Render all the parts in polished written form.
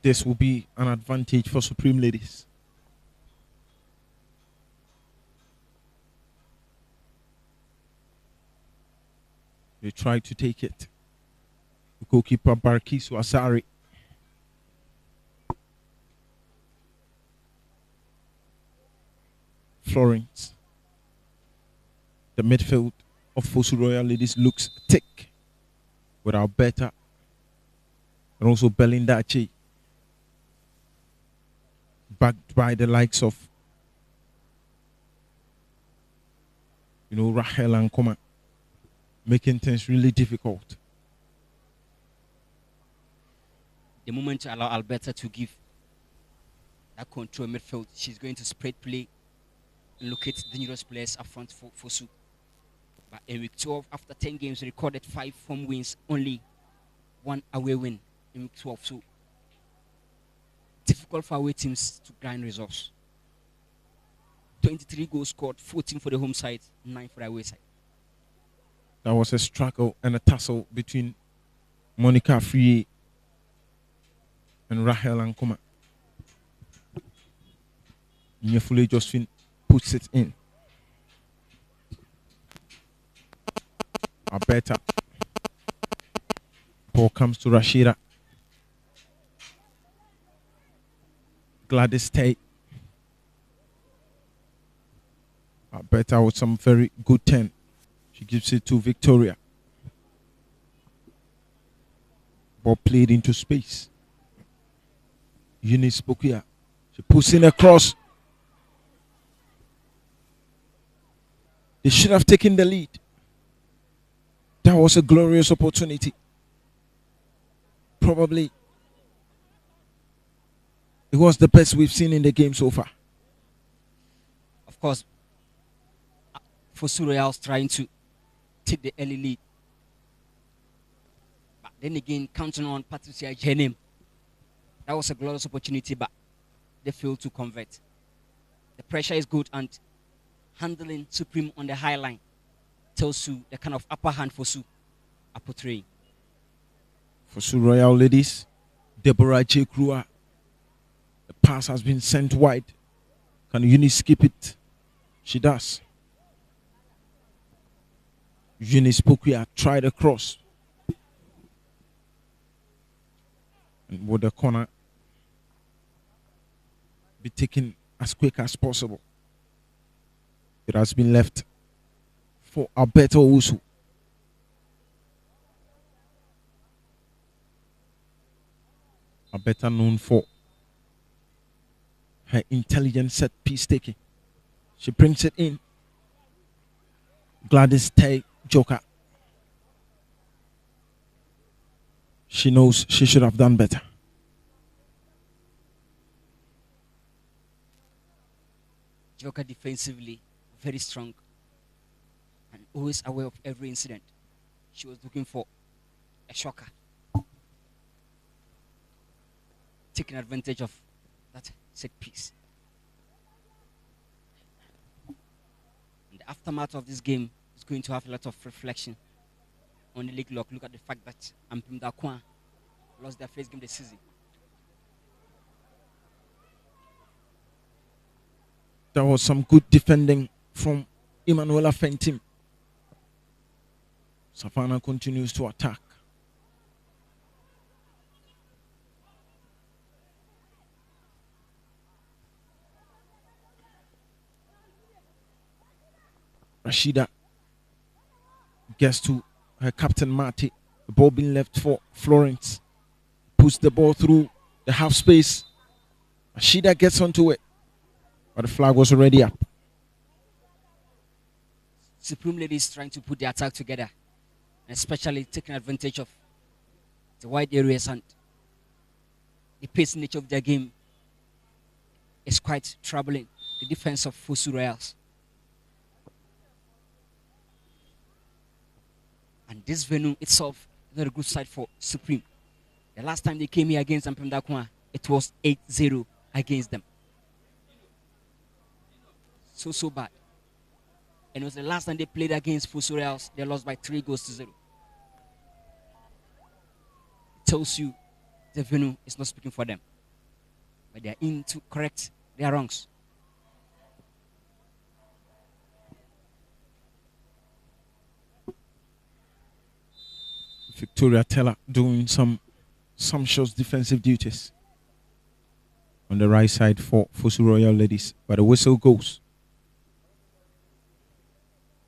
This will be an advantage for Supreme Ladies. They try to take it. The goalkeeper Barkisu Asari. Florence. The midfield of FOSU Royal Ladies looks thick with Alberta and also Belinda Achi, backed by the likes of Rahel and Koma, making things really difficult. The moment to allow Alberta to give that control midfield, she's going to spread play and locate dangerous players up front for FOSU. But in week 12, after 10 games, recorded 5 home wins, only 1 away win in week 12. So difficult for away teams to grind results. 23 goals scored, 14 for the home side, 9 for the away side. That was a struggle and a tussle between Monica Free and Rahel Ankoma. Nyefule Josephine puts it in. Alberta. Ball comes to Rashida. Gladys Tate. Alberta with some very good 10. She gives it to Victoria. Ball played into space. Eunice Bokia. She puts in a cross. They should have taken the lead. That was a glorious opportunity. Probably it was the best we've seen in the game so far. Of course, FOSU Royals trying to take the early lead. But then again, counting on Patricia Jenim. That was a glorious opportunity, but they failed to convert. The pressure is good, and handling Supreme on the high line tells you the kind of upper hand FOSU are portraying. FOSU Royal Ladies, Deborah J. Krua. The pass has been sent wide. Can Eunice skip it? She does. Eunice Pokuya tried a cross. And would the corner be taken as quick as possible? It has been left for Alberta Owusu. Alberta known for her intelligent set piece taking. She brings it in. Gladys Tay Joker. She knows she should have done better. Joker defensively very strong and always aware of every incident. She was looking for a shocker, taking advantage of that set piece. And the aftermath of this game is going to have a lot of reflection on the league lock. Look at the fact that Ampim Dakwan lost their first game this season. There was some good defending from Emanuela Fentim. Savannah continues to attack. Rashida gets to her captain Marty. The ball being left for Florence. Puts the ball through the half space. Rashida gets onto it, but the flag was already up. Supreme Ladies trying to put the attack together, especially taking advantage of the wide areas, and the pace nature of their game is quite troubling the defense of FOSU Royals. And this venue itself is not a good side for Supreme. The last time they came here against Ampim Dakwa, it was 8-0 against them. So bad. And it was the last time they played against FOSU Royals. They lost by 3-0. It tells you the venue is not speaking for them. but they are in to correct their wrongs. Victoria Teller doing some sumptuous defensive duties on the right side for FOSU Royal Ladies, but the whistle goes,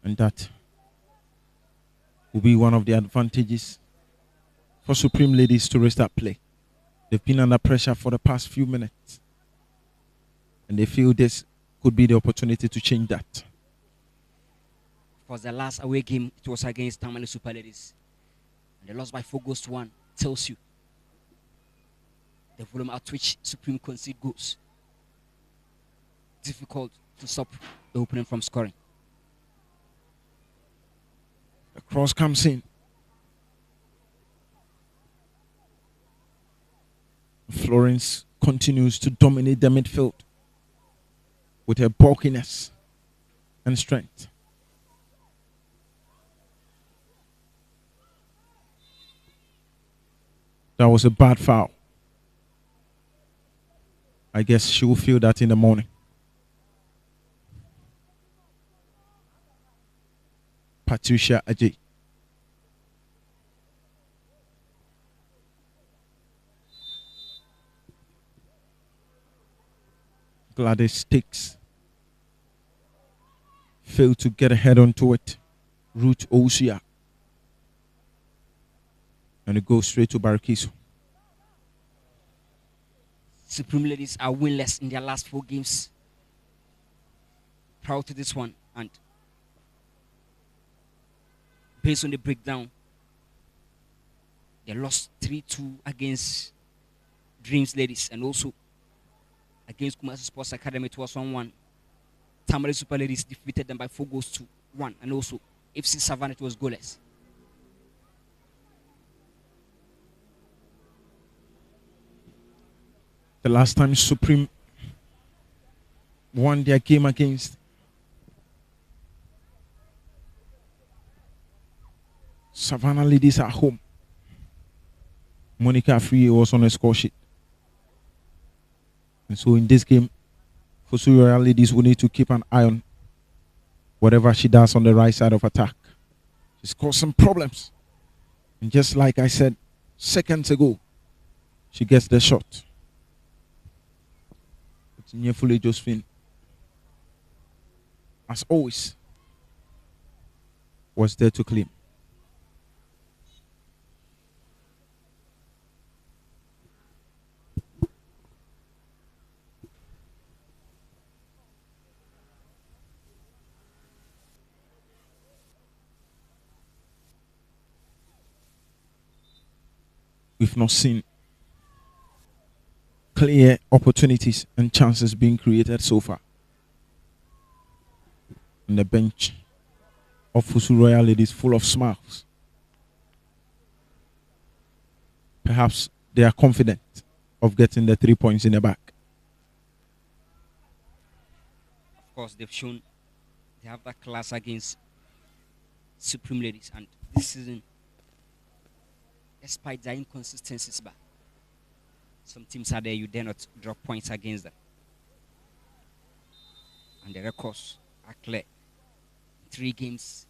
and that will be one of the advantages for Supreme Ladies to restart play. They've been under pressure for the past few minutes, and they feel this could be the opportunity to change that. Of course, the last away game, it was against Tamale Super Ladies, and they lost by 4-1. Tells you the volume at which Supreme concede goals. Difficult to stop the opponent from scoring. The cross comes in. Florence continues to dominate the midfield with her bulkiness and strength. That was a bad foul. I guess she will feel that in the morning. Patricia Ajay. Gladys Sticks failed to get a head onto it. Ruth Osia. And it goes straight to Barakiso. Supreme Ladies are winless in their last 4 games. Proud to this one, and based on the breakdown, they lost 3-2 against Dreams Ladies, and also against Kumasi Sports Academy it was 1-1. Tamale Super Ladies defeated them by 4-1, and also FC Savannah it was goalless. The last time Supreme won their game against Savannah Ladies at home, Monica Free was on a score sheet. And so in this game, FOSU Royal Ladies will need to keep an eye on whatever she does on the right side of attack. She's caused some problems. And just like I said seconds ago, she gets the shot. Nyefule Josephine, as always, was there to claim. We've not seen clear opportunities and chances being created so far. On the bench of FOSU Royal Ladies full of smiles. Perhaps they are confident of getting the 3 points in the back. Of course, they've shown they have that class against Supreme Ladies, and this season, despite their inconsistencies, but some teams are there, you dare not drop points against them. And the records are clear. 3 games,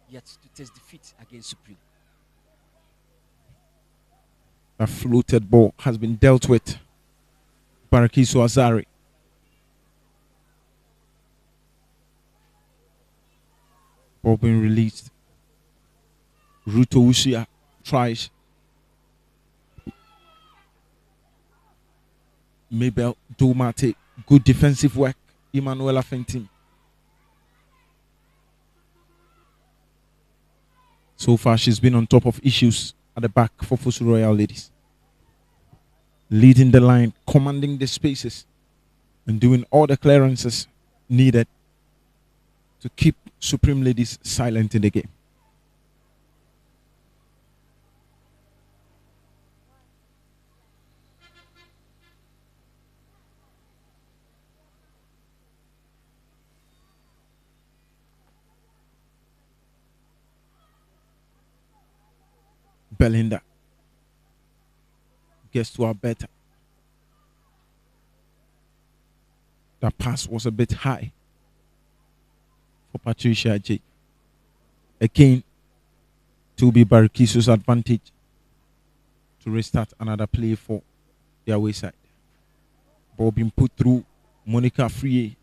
yet to test defeat against Supreme. A floated ball has been dealt with. Barakiso Azari. Ball being released. Ruto Ushia tries. Mabel Domate, good defensive work. Emanuela Fentin. So far, she's been on top of issues at the back for FOSU Royal Ladies. Leading the line, commanding the spaces, and doing all the clearances needed to keep Supreme Ladies silent in the game. Belinda gets to Alberta. That pass was a bit high for Patricia J. Again, to be Barikiso's advantage to restart another play for their away side. Ball being put through Monica Frier.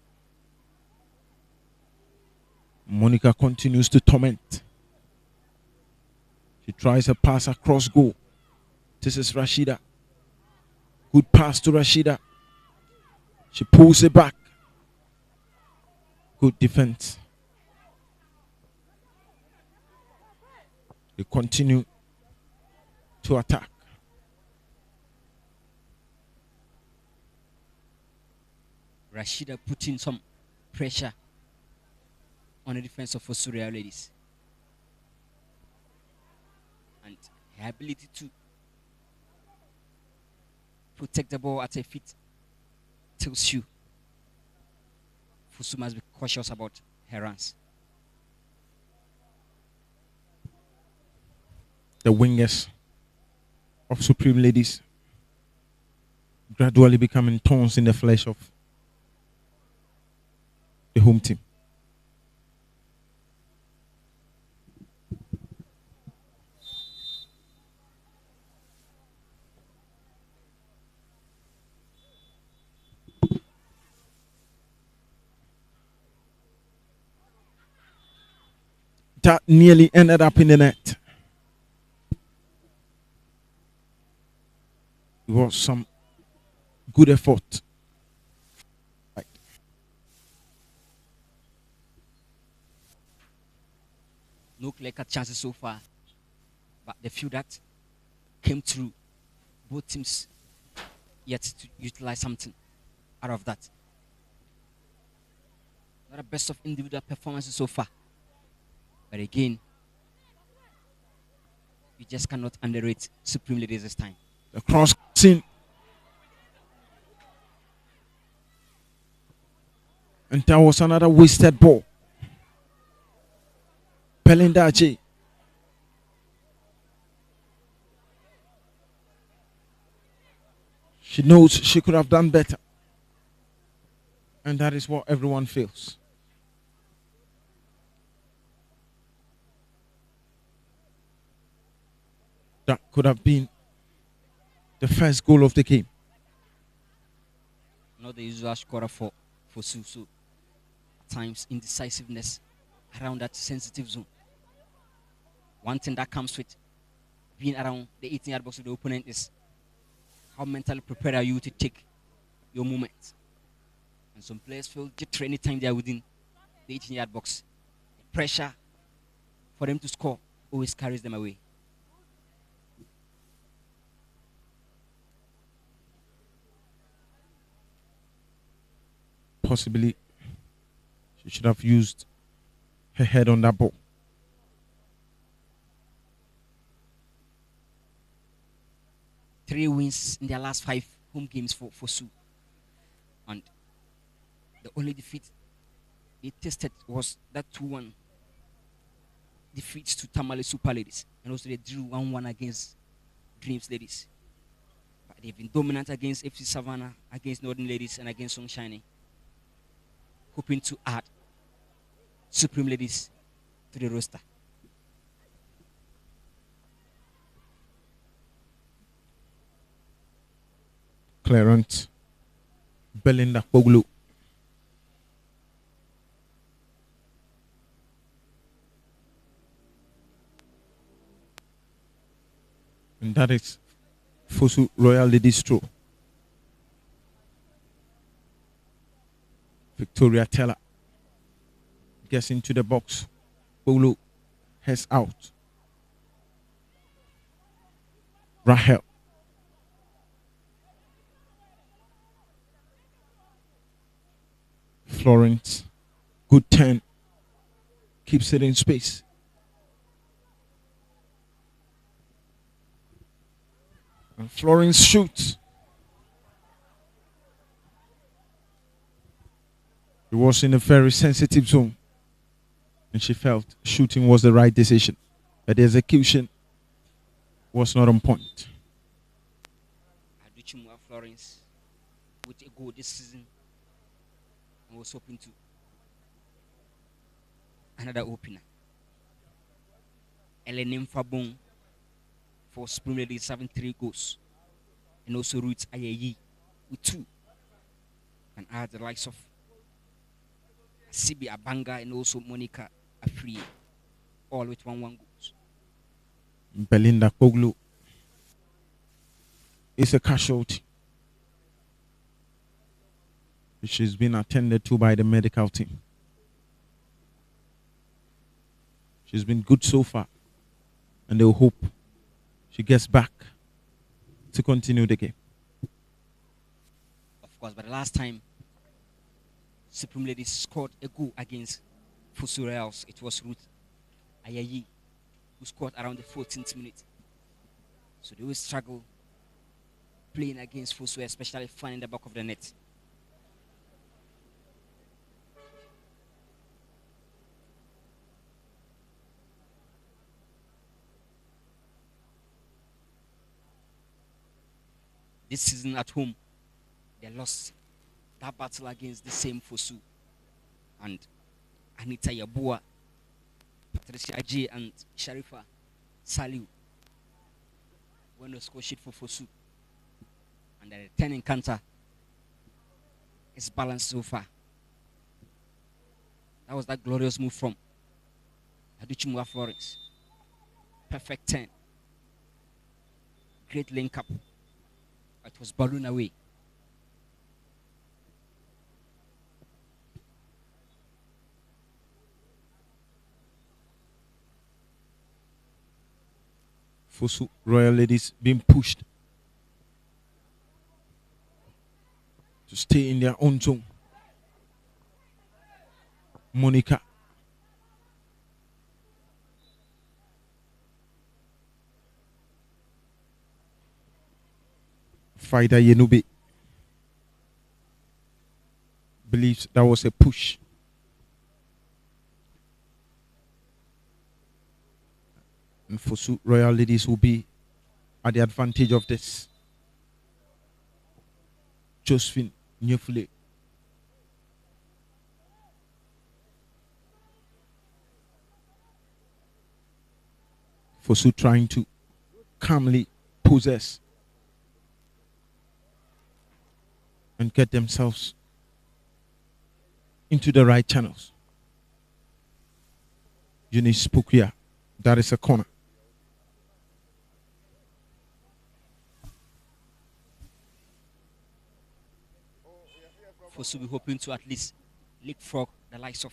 Monica continues to torment. She tries a pass across goal. This is Rashida. Good pass to Rashida. She pulls it back. Good defense. They continue to attack. Rashida putting some pressure on the defense of FOSU Royal Ladies. And her ability to protect the ball at her feet tells you FOSU must be cautious about her runs. The wingers of Supreme Ladies gradually becoming thorns in the flesh of the home team. That nearly ended up in the net. It was some good effort. Right. No clear-cut chances so far, but the few that came through, both teams yet to utilize something out of that. Not the best of individual performances so far, but again, you just cannot underrate Supreme Ladies this time. The cross in. And that was another wasted ball. Belinda J. She knows she could have done better. And that is what everyone feels. That could have been the first goal of the game. Not the usual scorer for FOSU. So at times indecisiveness around that sensitive zone. One thing that comes with being around the 18-yard box of the opponent is how mentally prepared are you to take your movement. And some players feel jittery anytime they are within the 18-yard box. The pressure for them to score always carries them away. Possibly she should have used her head on that ball. Three wins in their last 5 home games for FOSU. And the only defeat they tested was that 2-1 defeat to Tamale Super Ladies. And also they drew 1-1 against Dreams Ladies. But they've been dominant against FC Savannah, against Northern Ladies, and against Sunshine. Hoping to add Supreme Ladies to the roster. Clarence Belinda Koglu. And that is FOSU Royal Ladies throw. Victoria Teller gets into the box. Koglu heads out. Rahel. Florence, good turn, keeps it in space. And Florence shoots. It was in a very sensitive zone, and she felt shooting was the right decision, but the execution was not on point. Florence with a goal this season and was hoping to another opener. Elenim Fabon for Supreme Ladies having 3 goals, and also Ruth Ayeyi with 2, and add the likes of Sibi Abanga and also Monica Afrie, all with 1-1 goals. Belinda Koglu is a casualty. She's been attended to by the medical team. She's been good so far, and they'll hope she gets back to continue the game. Of course, but the last time Supreme Ladies scored a goal against FOSU Royals, it was Ruth Ayayi who scored around the 14th minute. So they will struggle playing against FOSU, especially finding the back of the net. This season at home, they lost that battle against the same FOSU. And Anita Yabua, Patricia J, and Sharifa Saliu won the score sheet for FOSU. And the return encounter is balanced so far. That was that glorious move from Aduchimwa Florence. Perfect turn. Great link up. It was balloon away. FOSU Royal Ladies being pushed to stay in their own zone. Monica. Faida Yenube believes that was a push. And FOSU Royal Ladies will be at the advantage of this. Josephine Nyefule. FOSU trying to calmly possess and get themselves into the right channels. Eunice Pukia, that is a corner. FOSU be hoping to at least leapfrog the likes of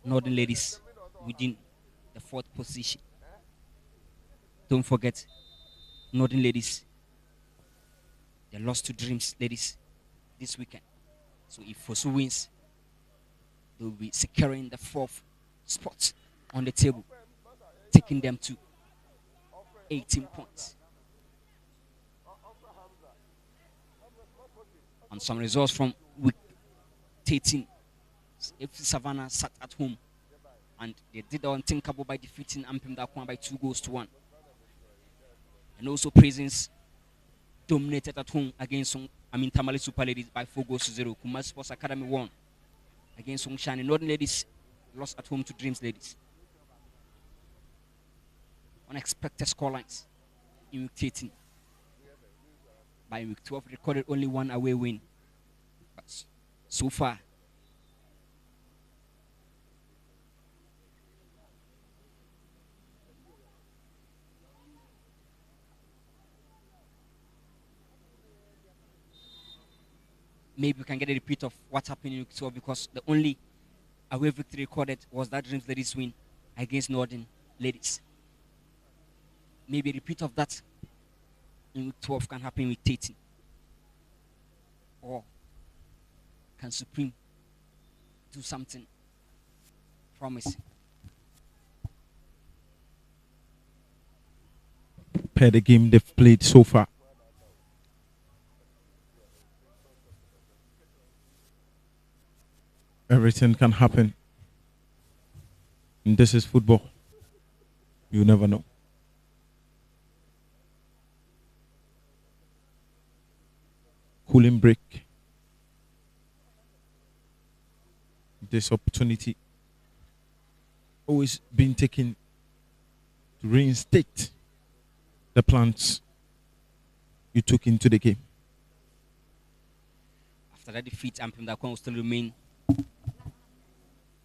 Northern Ladies within the 4th position. Don't forget, Northern Ladies, they lost to Dreams Ladies this weekend. So if FOSU wins, they will be securing the 4th spot on the table, taking them to 18 points. And some results from week 13, FC Savannah sat at home and they did the unthinkable by defeating Ampim Dakwan by 2-1. And also Prisons dominated at home against Tamale Super Ladies by 4-0. Kumasi Sports Academy won against Songshan. Northern Ladies lost at home to Dreams Ladies. Unexpected scorelines in week 13. By week 12, recorded only 1 away win. But so far, maybe we can get a repeat of what happened in week 12, because the only away victory recorded was that Dreams Ladies win against Northern Ladies. Maybe a repeat of that in week 12 can happen with 13. Or can Supreme do something promising? Per the game they've played so far. Everything can happen. And this is football. You never know. Cooling break. this opportunity always been taken to reinstate the plans you took into the game. After that defeat, Ampem Dakwan will still remain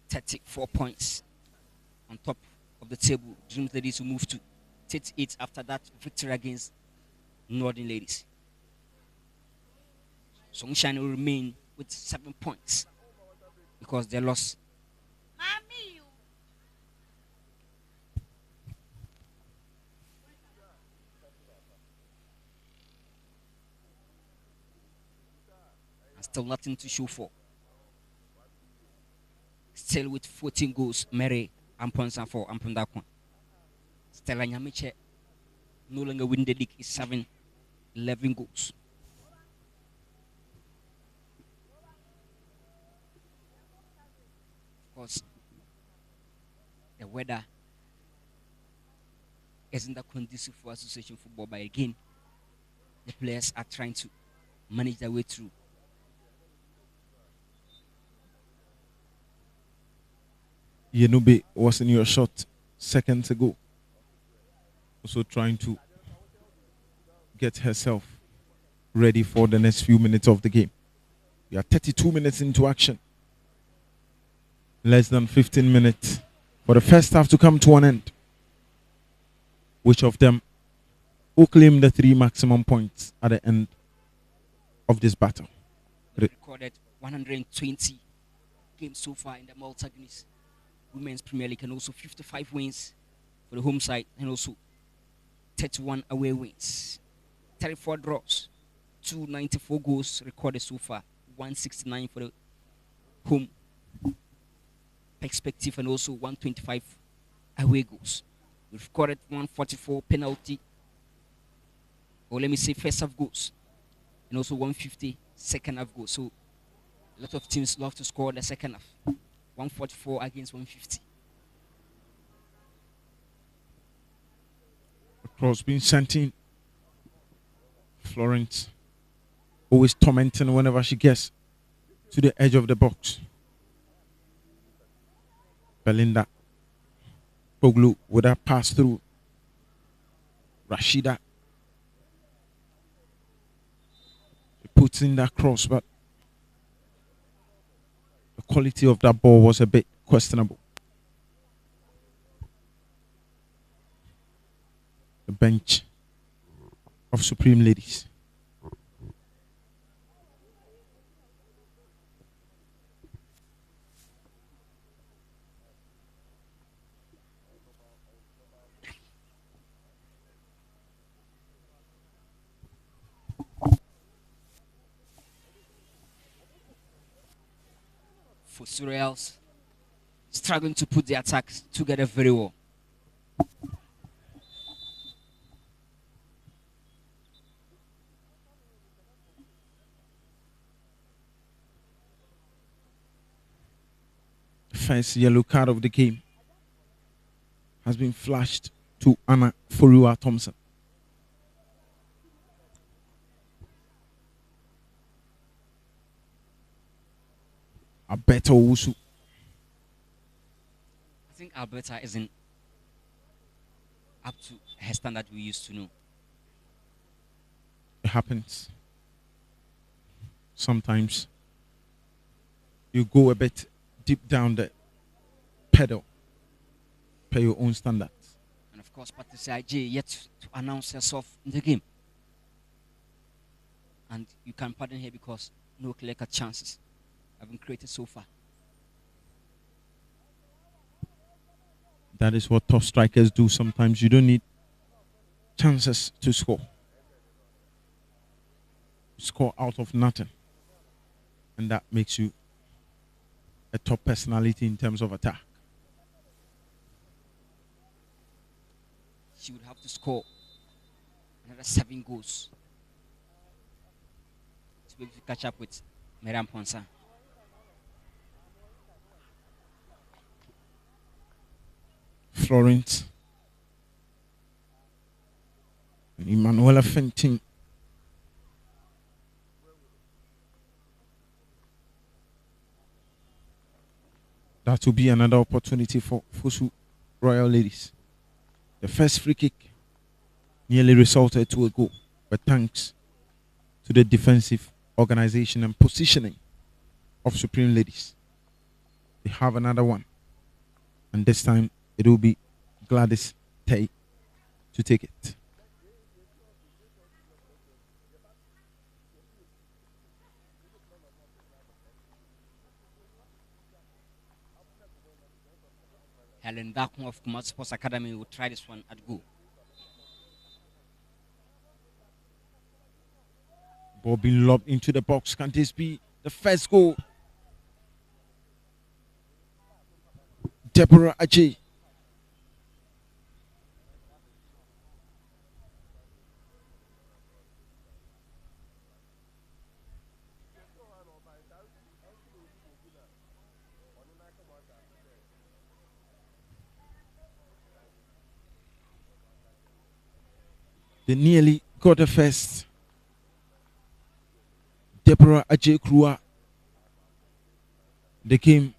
34 points on top of the table. Dreams Ladies will move to 38 after that victory against Northern Ladies. Sunshine will remain with 7 points because they lost. And still nothing to show for. Still with 14 goals, Mary Amponsa for Ampundakwan. Stella Nyamiche no longer win the league is 11 goals. Of course, the weather isn't that conducive for association football, but again, the players are trying to manage their way through. Yenube was in your shot seconds ago, also trying to get herself ready for the next few minutes of the game. We are 32 minutes into action. Less than 15 minutes for the first half to come to an end. Which of them will claim the 3 maximum points at the end of this battle? Recorded 120 games so far in the Malta Guinness Women's Premier League, and also 55 wins for the home side, and also 31 away wins, 34 draws, 294 goals recorded so far, 169 for the home perspective, and also 125 away goals. We've recorded 144 penalty, or let me say first half goals, and also 150 second half goals. So a lot of teams love to score the second half. 144 against 150. Cross being sent in. Florence always tormenting whenever she gets to the edge of the box. Belinda Poglu with that pass through. Rashida. She puts in that cross, but the quality of that ball was a bit questionable. The bench of Supreme Ladies. For Surreals, struggling to put the attacks together very well. First yellow card of the game has been flashed to Anna Forua Thompson. Alberta Owusu. I think Alberta isn't up to her standard we used to know. It happens. Sometimes you go a bit deep down the pedal per your own standards. And of course, Patricia J yet to announce herself in the game. And you can pardon her because no clear-cut chances have been created so far. That is what top strikers do. Sometimes you don't need chances to score. Score out of nothing. And that makes you a top personality in terms of attack. She would have to score another 7 goals to be able to catch up with Miriam Ponsa. Florence and Emanuela Fenting. That will be another opportunity for FOSU Royal Ladies. The first free kick nearly resulted to a goal, but thanks to the defensive organization and positioning of Supreme Ladies, they have another one. And this time it will be Gladys Tay to take it. Helen Darkmo of Kumasi Sports Academy will try this one at goal. Ball being lobbed into the box. Can this be the first goal? Deborah Ajay. They nearly got the first. Deborah Ajay Krua. The game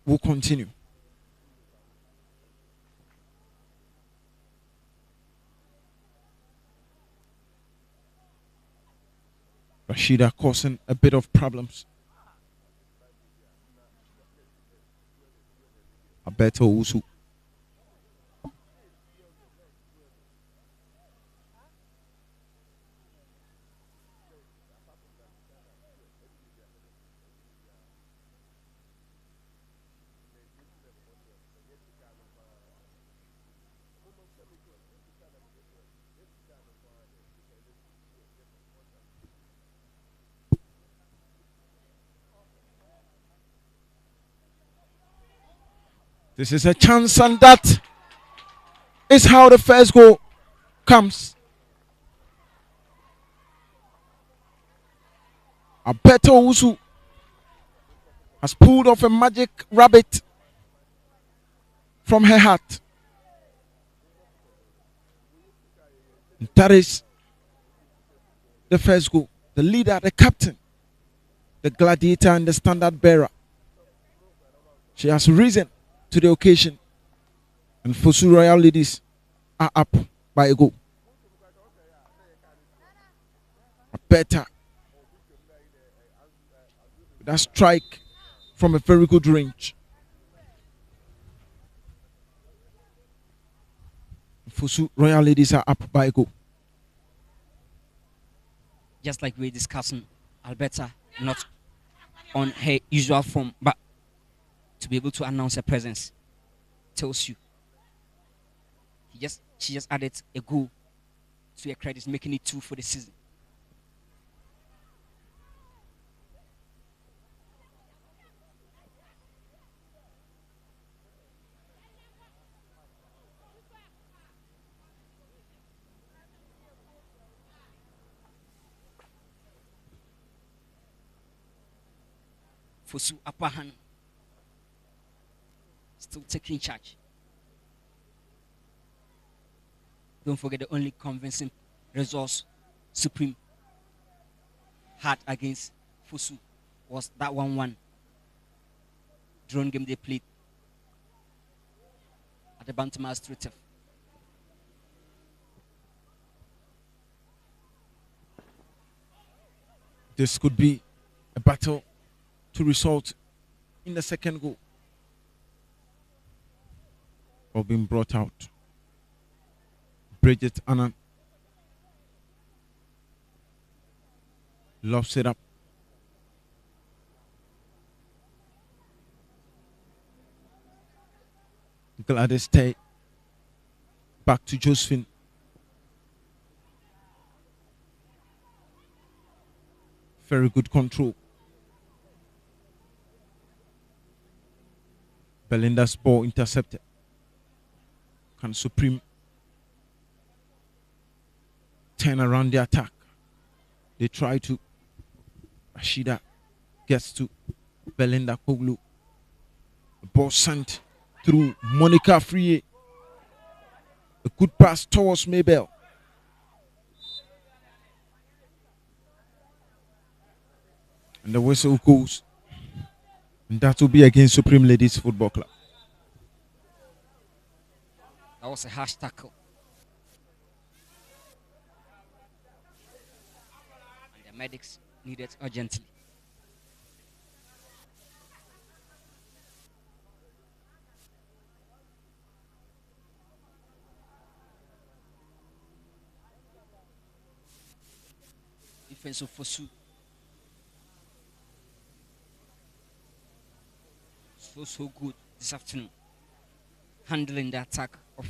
will continue. Rashida causing a bit of problems. Alberto Usu. This is a chance, and that is how the first goal comes. Alberto Usu has pulled off a magic rabbit from her hat. And that is the first goal. The leader, the captain, the gladiator, and the standard bearer. She has risen to the occasion, and FOSU Royal Ladies are up by a goal. Better that strike from a very good range. FOSU Royal Ladies are up by a goal. Just like we were discussing, Alberta not on her usual form, but to be able to announce her presence tells you she just added a goal to her credits, making it 2 for the season. FOSU upper hand still taking charge. Don't forget the only convincing results Supreme had against FOSU was that 1-1 drone game they played at the Bantamar Street Turf. This could be a battle to result in the second goal. Or being brought out. Bridget Annan lofts it up. Gladys Tay back to Josephine. Very good control. Belinda's ball intercepted. Can Supreme turn around the attack? They try to. Rashida gets to Belinda Koglu. The ball sent through Monica Frier. A good pass towards Maybell. And the whistle goes. And that will be against Supreme Ladies Football Club. That was a harsh tackle. And the medics needed urgently. Defense of FOSU. So good this afternoon. Handling the attack of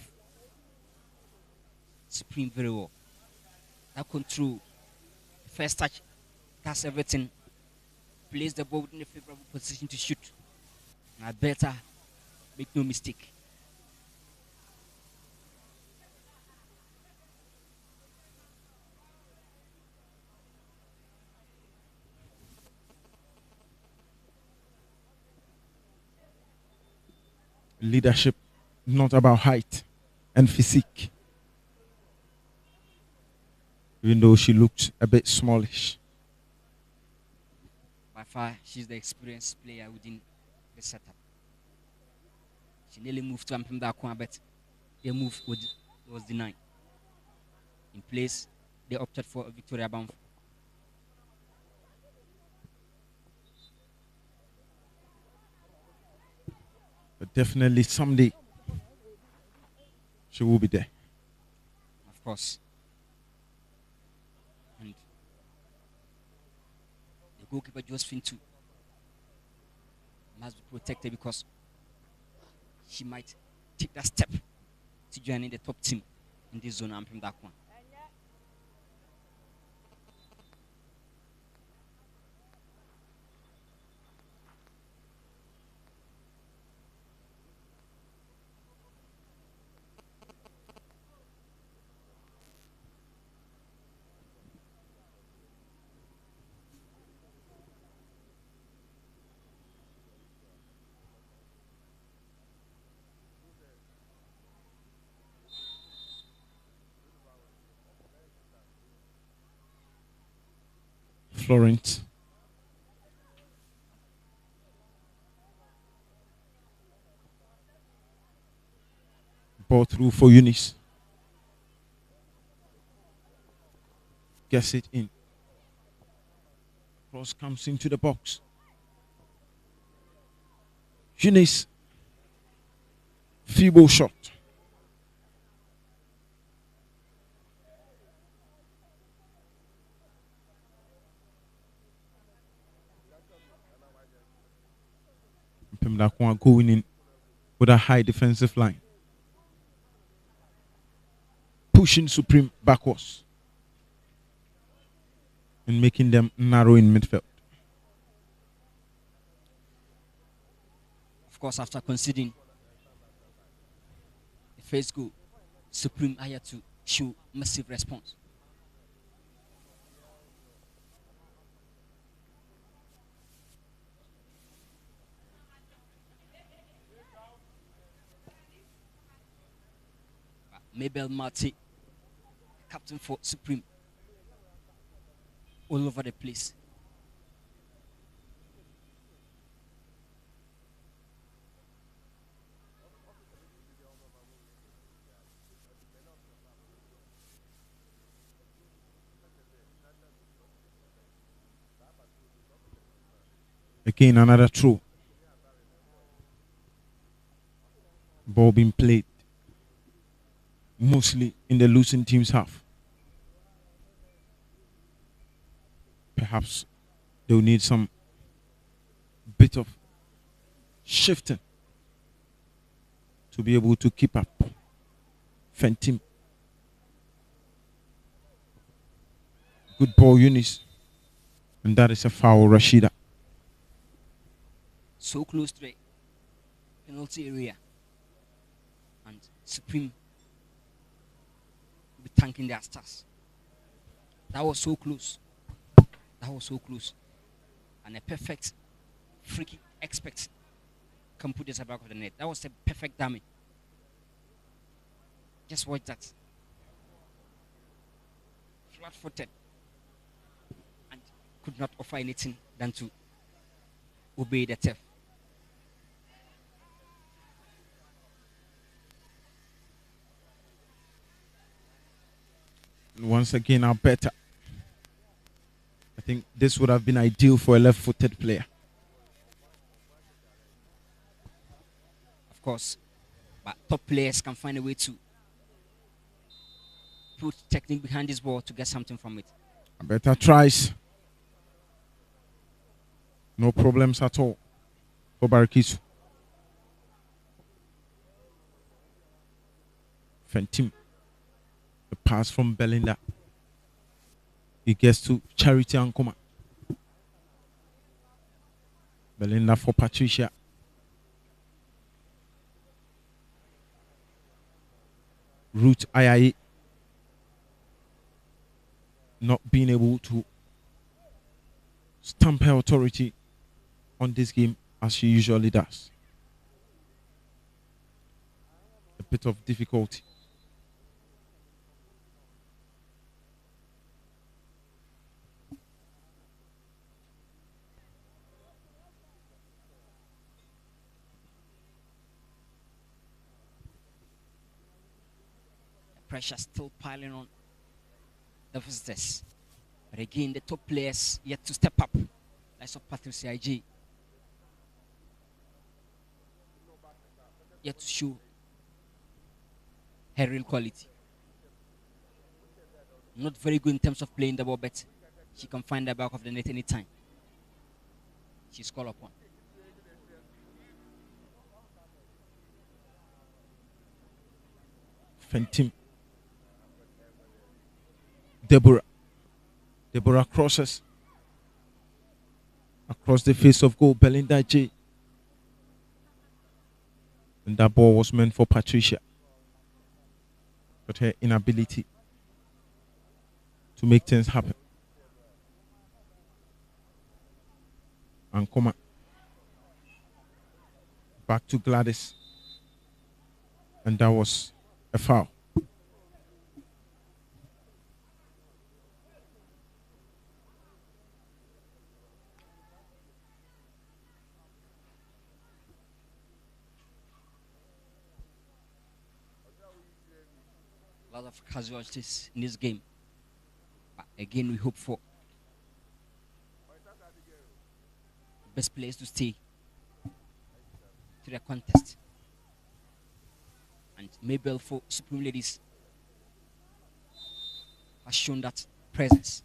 Supreme very well. That control. First touch. That's everything. Place the ball in a favorable position to shoot. Now better make no mistake. Leadership, not about height and physique. Even though she looks a bit smallish. By far, she's the experienced player within the setup. She nearly moved to Ampim Dakwa, but their move was denied. In place, they opted for Victoria Bamf. But definitely someday she will be there. Of course. And the goalkeeper Josephine too must be protected because she might take that step to join in the top team in this zone. Ampim Dakwa. Florence. Ball through for Eunice. Gets it in. Cross comes into the box. Eunice. Feeble shot. Pemdakwa going in with a high defensive line. Pushing Supreme backwards. And making them narrow in midfield. Of course, after conceding the first goal, Supreme had to show massive response. Mabel Marty, captain for Supreme, all over the place. Again, another throw. Ball being played mostly in the losing team's half. Perhaps they'll need some bit of shifting to be able to keep up. Fentim. Good ball, Eunice. And that is a foul, Rashida. So close to the penalty area. And Supreme will be thanking their stars. That was so close. That was so close. And a perfect free kick expect can put this at the back of the net. That was a perfect dummy. Just watch that. Flat-footed. And could not offer anything than to obey the turf. And once again, Alberta. I think this would have been ideal for a left-footed player. Of course, but top players can find a way to put technique behind this ball to get something from it. Alberta tries. No problems at all for Barakisu. Fentim. The pass from Belinda. He gets to Charity Ankoma. Belinda for Patricia. Ruth Ayaye not being able to stamp her authority on this game as she usually does. A bit of difficulty. Pressure still piling on the visitors. But again, the top players yet to step up. Like of Patricia IG. Yet to show her real quality. Not very good in terms of playing the ball, but she can find the back of the net anytime. She's called upon. Fentim. Deborah crosses across the face of goal. Belinda J. And that ball was meant for Patricia. But her inability to make things happen. Ankoma. Back to Gladys. And that was a foul. A lot of casualties in this game. But again, we hope for best players to stay to the contest. And Mabel for Supreme Ladies has shown that presence.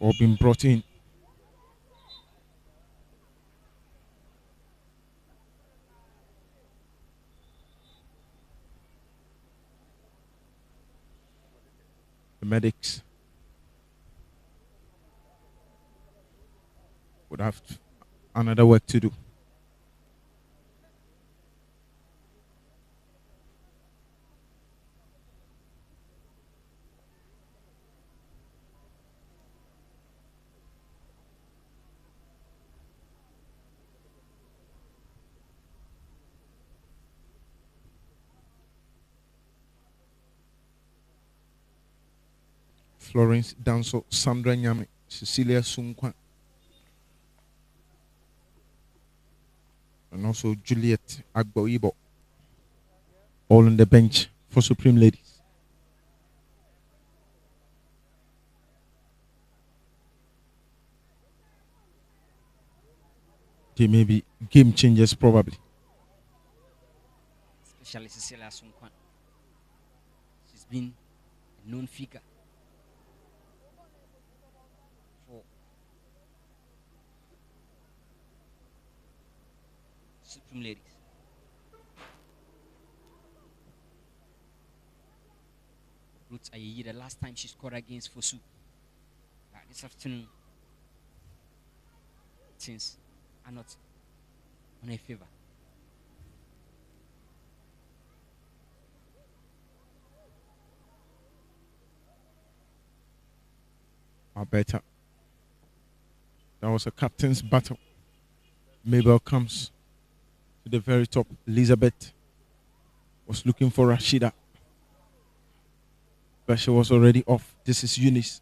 All been brought in. The medics would have another work to do. Florence Danso, Sandra Nyame, Cecilia Sunkwa, and also Juliet Agboibo, all on the bench for Supreme Ladies. They may be game changers probably. Especially Cecilia Sunkwan. She's been a known figure for Supreme Ladies. Ruth Ayayi, the last time she scored against FOSU. This afternoon, things are not on her favor. Alberta. That was a captain's battle. Mabel comes to the very top. Elizabeth was looking for Rashida, but she was already off. This is Eunice.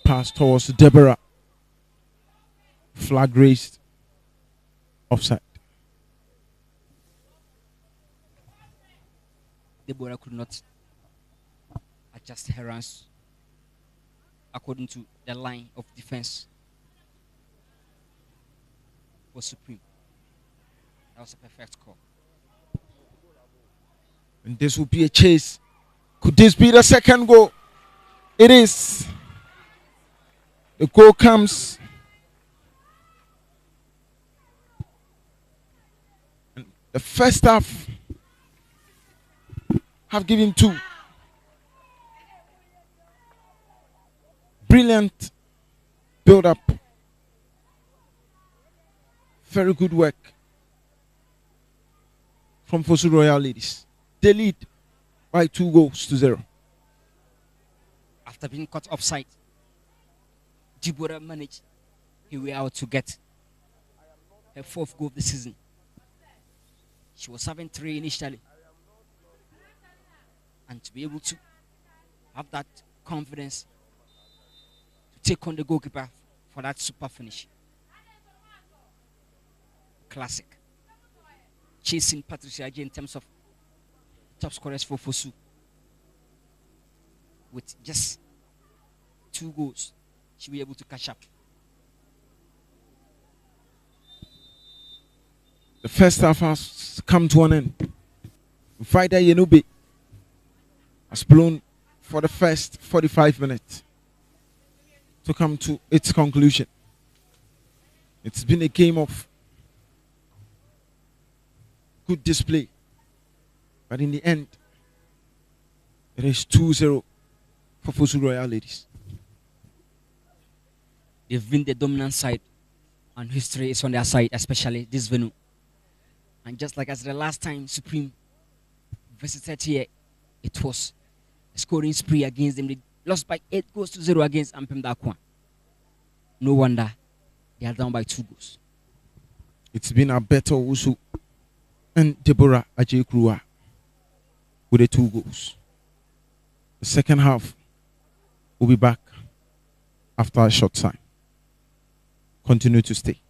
Pass towards Deborah. Flag raised. Offside. Deborah could not adjust her runs according to the line of defense for Supreme. That was a perfect call. And this will be a chase. Could this be the second goal? It is. The goal comes. And the first half have given two. Brilliant build up. Very good work from FOSU Royal Ladies. They lead by 2-0. After being caught offside, Deborah managed her way out to get her fourth goal of the season. She was having 3 initially. And to be able to have that confidence to take on the goalkeeper for that super finish. Classic. Chasing Patricia J in terms of top scorers for FOSU. With just 2 goals, she'll be able to catch up. The first half has come to an end. Vida Yenube has blown for the first 45 minutes to come to its conclusion. It's been a game of good display, but in the end, it is 2-0 for FOSU Royal Ladies. They've been the dominant side, and history is on their side, especially this venue. And just like as the last time Supreme visited here, it was a scoring spree against them. They lost by 8-0 against Ampem Dakwa. No wonder they are down by 2 goals. It's been Alberto Wusu and Deborah Ajekrua with the 2 goals. The second half will be back after a short time. Continue to stay.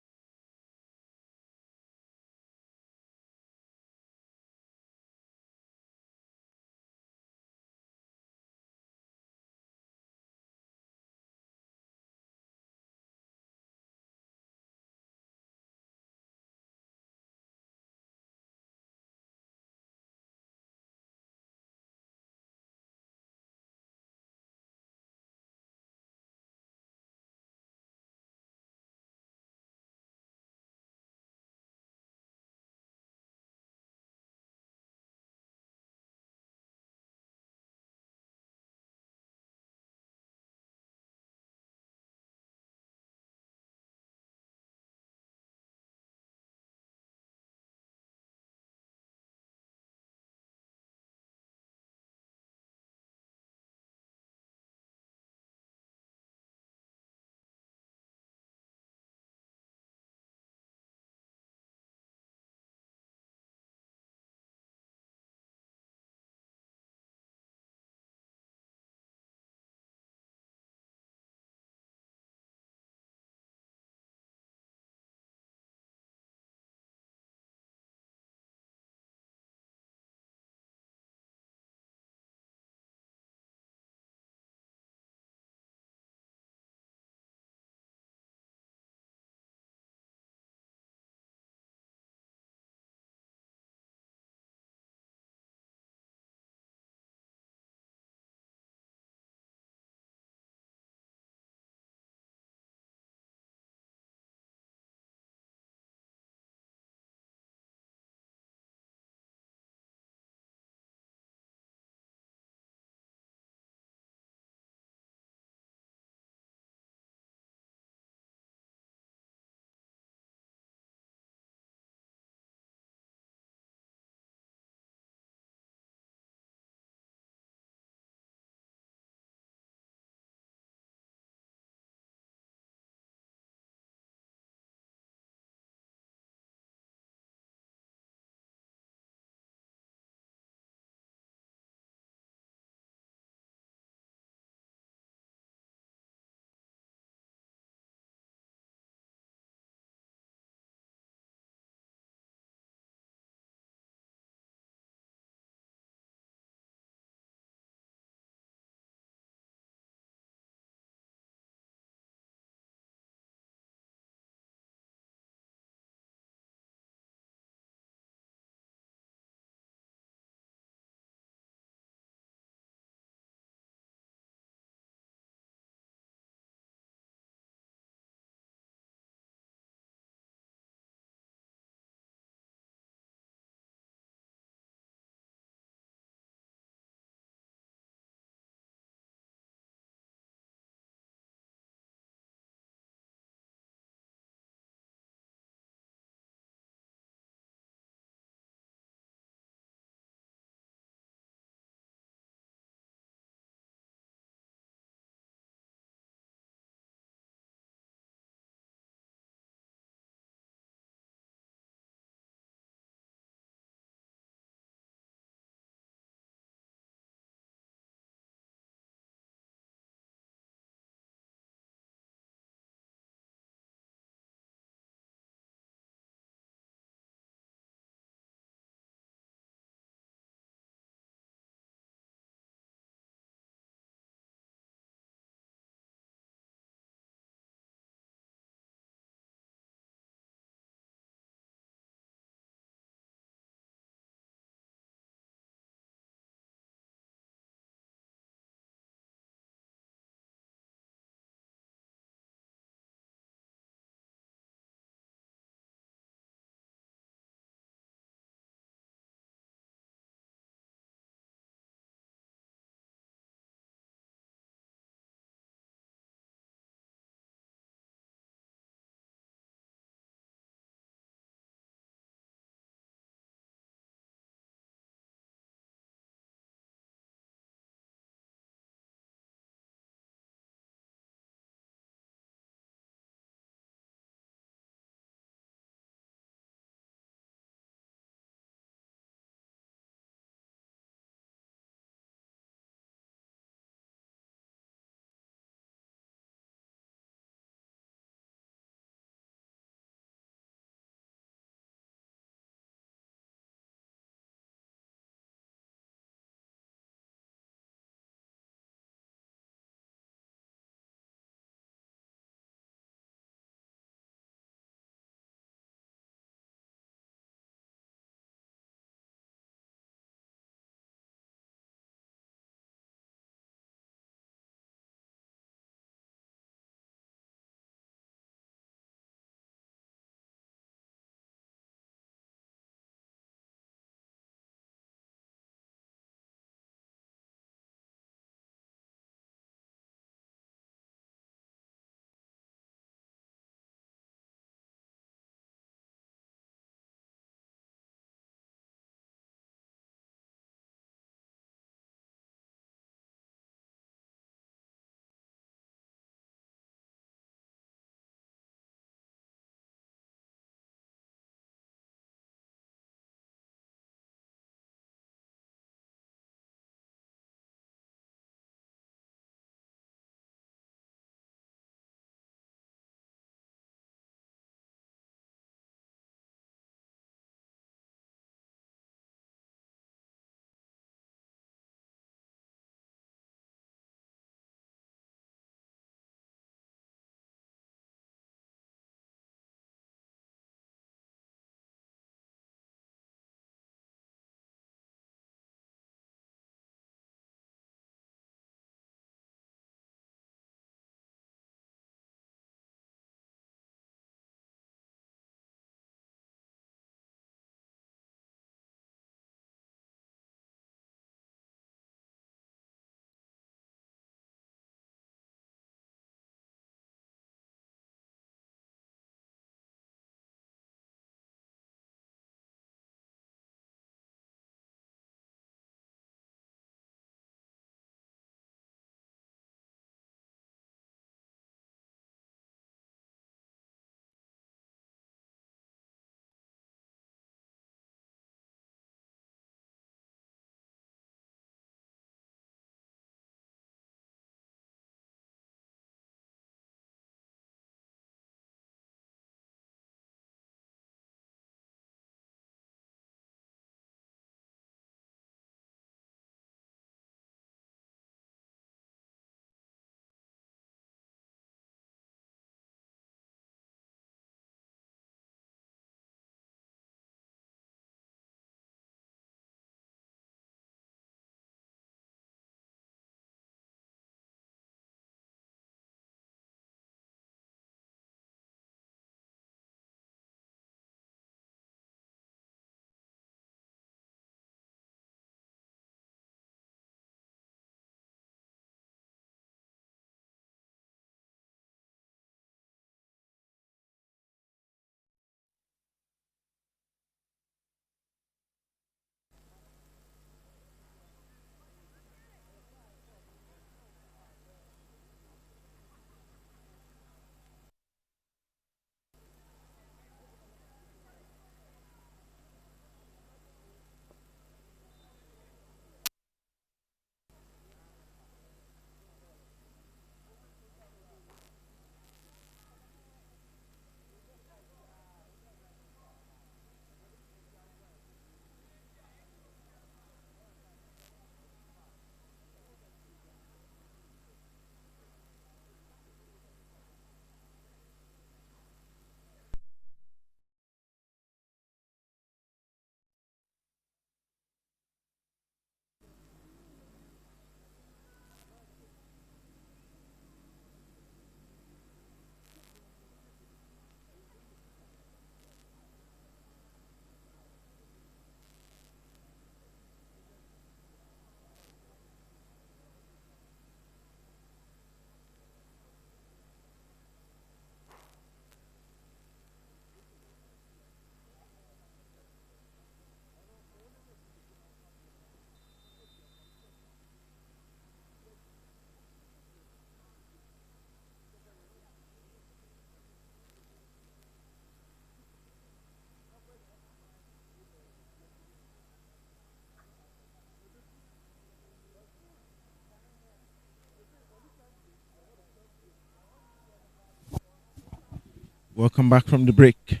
Welcome back from the break.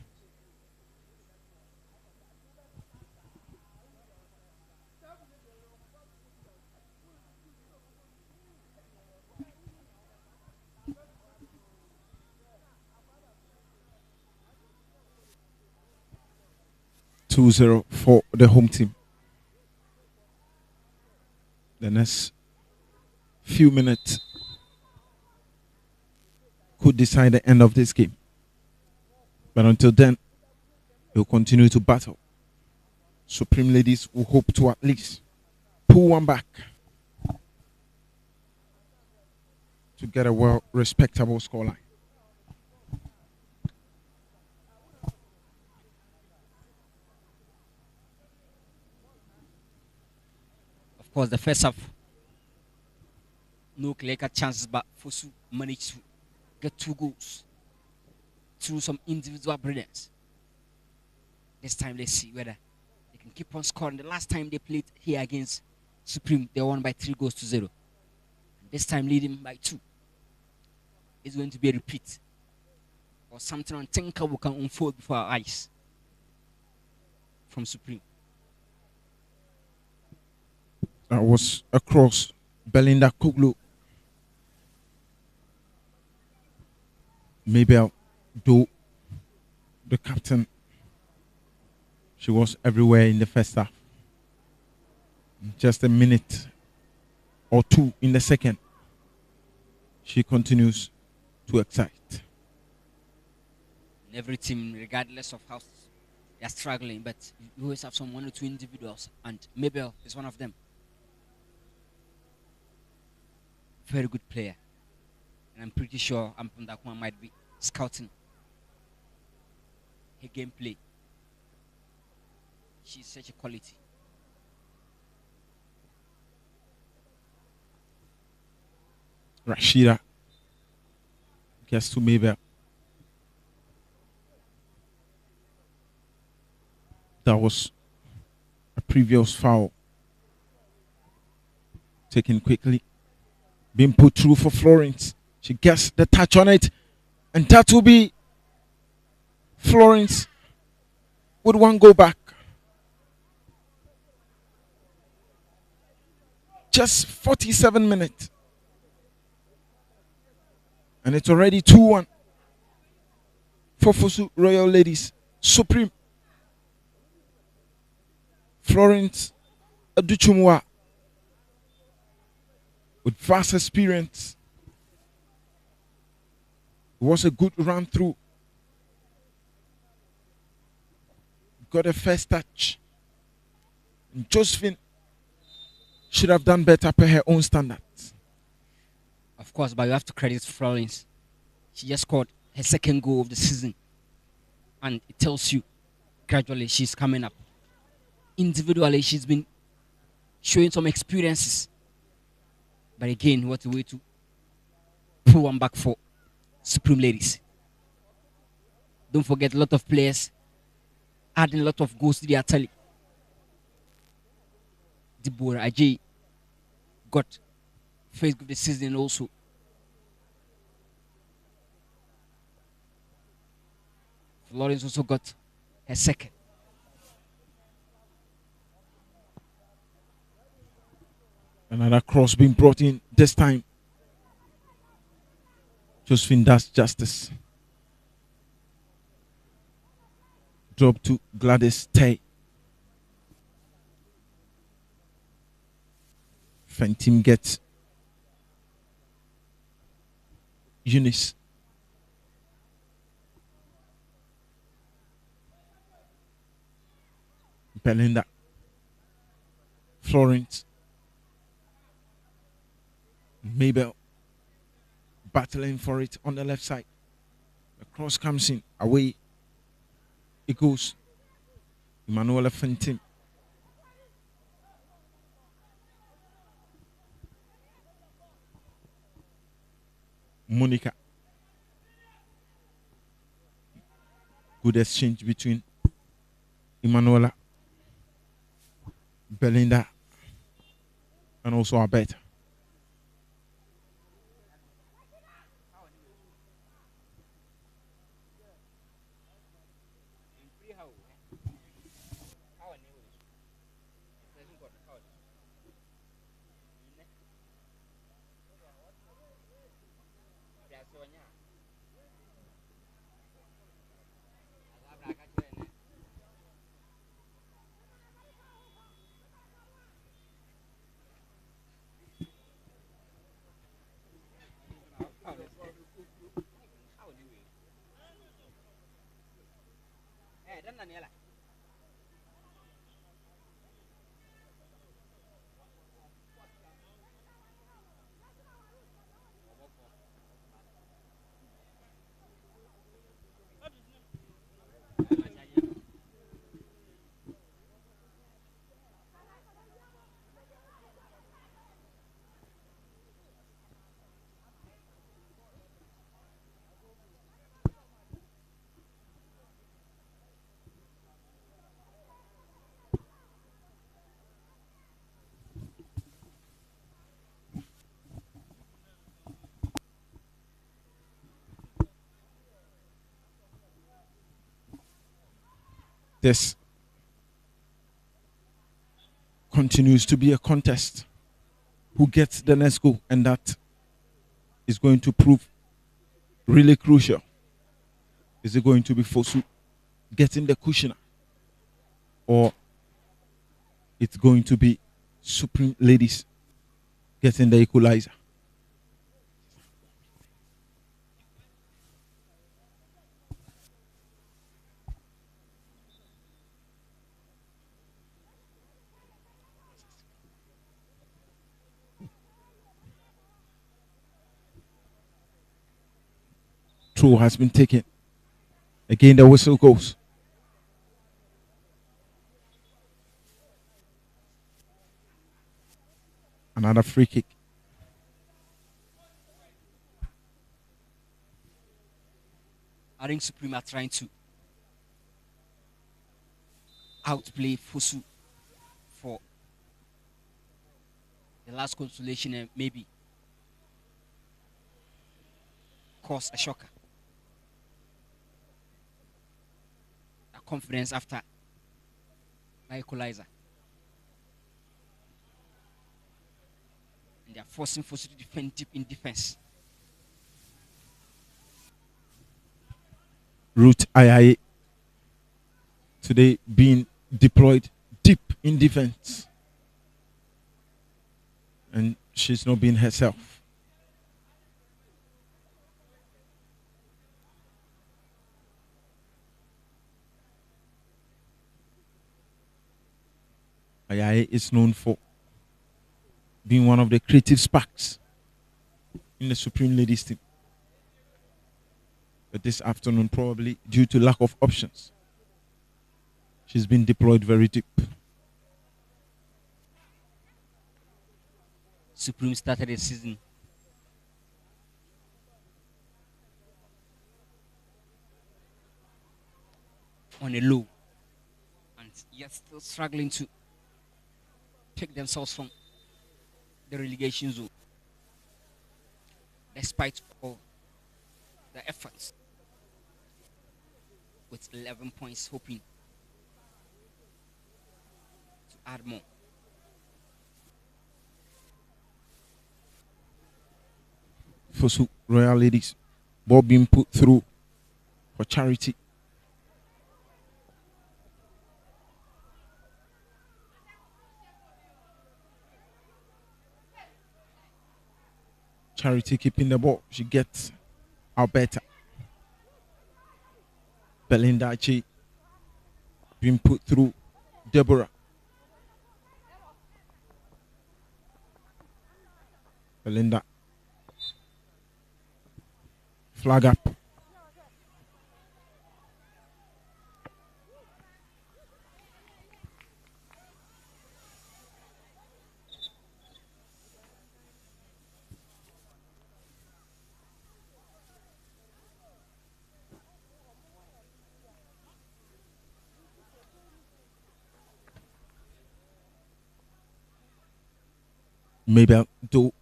Two zero for the home team. The next few minutes could decide the end of this game. But until then, they'll continue to battle. Supreme Ladies will hope to at least pull one back to get a well respectable scoreline. Of course, the first half, no clear cut chances, but FOSU managed to get 2 goals through some individual brilliance. This time, let's see whether they can keep on scoring. The last time they played here against Supreme, they won by 3 goals to 0. And this time, leading by 2. It's going to be a repeat or something unthinkable can unfold before our eyes from Supreme. That was across Belinda Kuglu. Mabel, though the captain, she was everywhere in the first half. Just a minute or two in the second, she continues to excite. In every team, regardless of how they are struggling, but you always have some 1 or 2 individuals, and Mabel is one of them. Very good player, and I'm pretty sure Ampundakuma might be scouting her gameplay. She's such a quality. Rashida gets to Mabel. That was a previous foul taken quickly, being put through for Florence. She gets the touch on it, and that will be Florence with 1 go back. Just 47 minutes, and it's already 2-1 for FOSU Royal Ladies. Supreme. Florence Aduchumwa with vast experience. It was a good run through. Got a first touch. And Josephine should have done better per her own standards. Of course, but you have to credit Florence. She just scored her 2nd goal of the season, and it tells you gradually she's coming up. Individually, she's been showing some experiences. But again, what a way to pull one back for Supreme Ladies. Don't forget, a lot of players adding a lot of goals to their tally. Deborah Ajay got first goal of the season also. Florence also got her 2nd. Another cross being brought in this time. Josephine does justice. Drop to Gladys Tay. Fentim gets Eunice. Belinda. Florence. Mabel battling for it on the left side. The cross comes in. Away it goes. Emanuela Fentim. Monica. Good exchange between Emanuela, Belinda, and also Abeta. this continues to be a contest. Who gets the next goal? And that is going to prove really crucial. Is it going to be FOSU getting the cushion, or it's going to be Supreme Ladies getting the equalizer? Throw has been taken. Again, the whistle goes. Another free kick. I think Supreme are trying to outplay FOSU for the last consolation and maybe cause a shocker. A confidence after my equalizer. And they are forcing FOSU to defend deep in defense. Root II today being deployed deep in defense. And she's not being herself. II is known for being one of the creative sparks in the Supreme Ladies team. But this afternoon, probably due to lack of options, she's been deployed very deep. Supreme started the season on a low and yet still struggling to pick themselves from the relegation zone despite all the efforts, with 11 points, hoping to add more. FOSU Royal Ladies, ball being put through for Charity. Charity keeping the ball. She gets Alberta. Belinda Achi being put through Deborah. Belinda. Flag up. Mabel Doe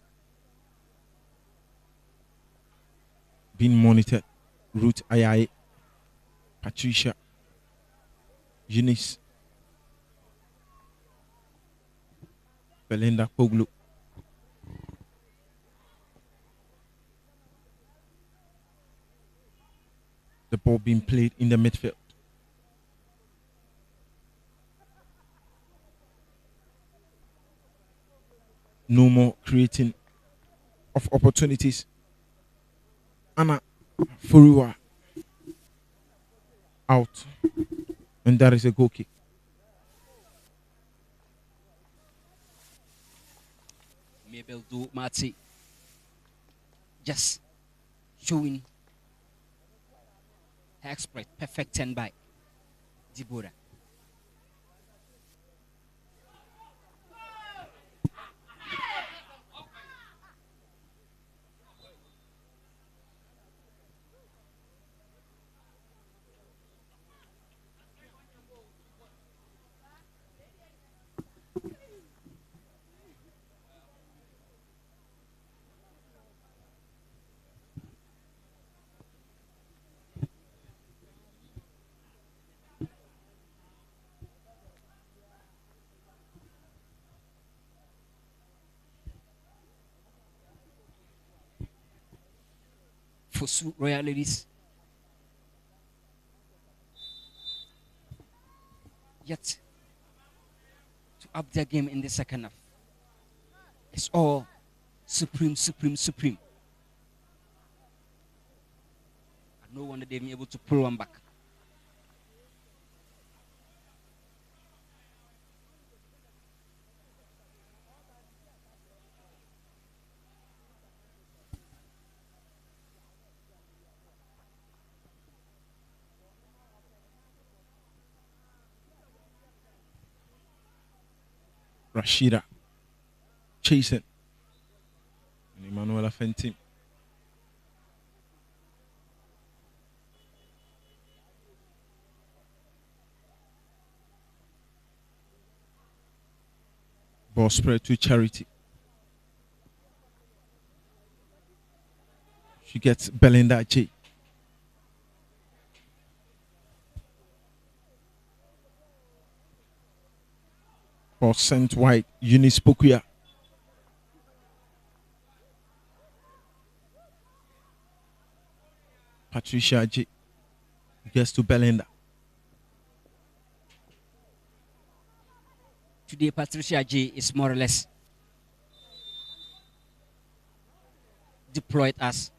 being monitored. Ruth Ayaye, Patricia, Eunice, Belinda Poglu. The ball being played in the midfield. No more creating of opportunities. Anna Furua out. And that is a goal kick. Mabel Do Mati just showing her exploit, perfect 10 by Deborah. FOSU Royal Ladies yet to up their game in the second half. It's all supreme. And no wonder they've been able to pull one back. Rashida chasing. And Emanuela Fentim. Ball spread to Charity. She gets Belinda J. Ball sent wide. Eunice Pokuya. Patricia J. Gets to Belinda. Today, Patricia J is more or less deployed as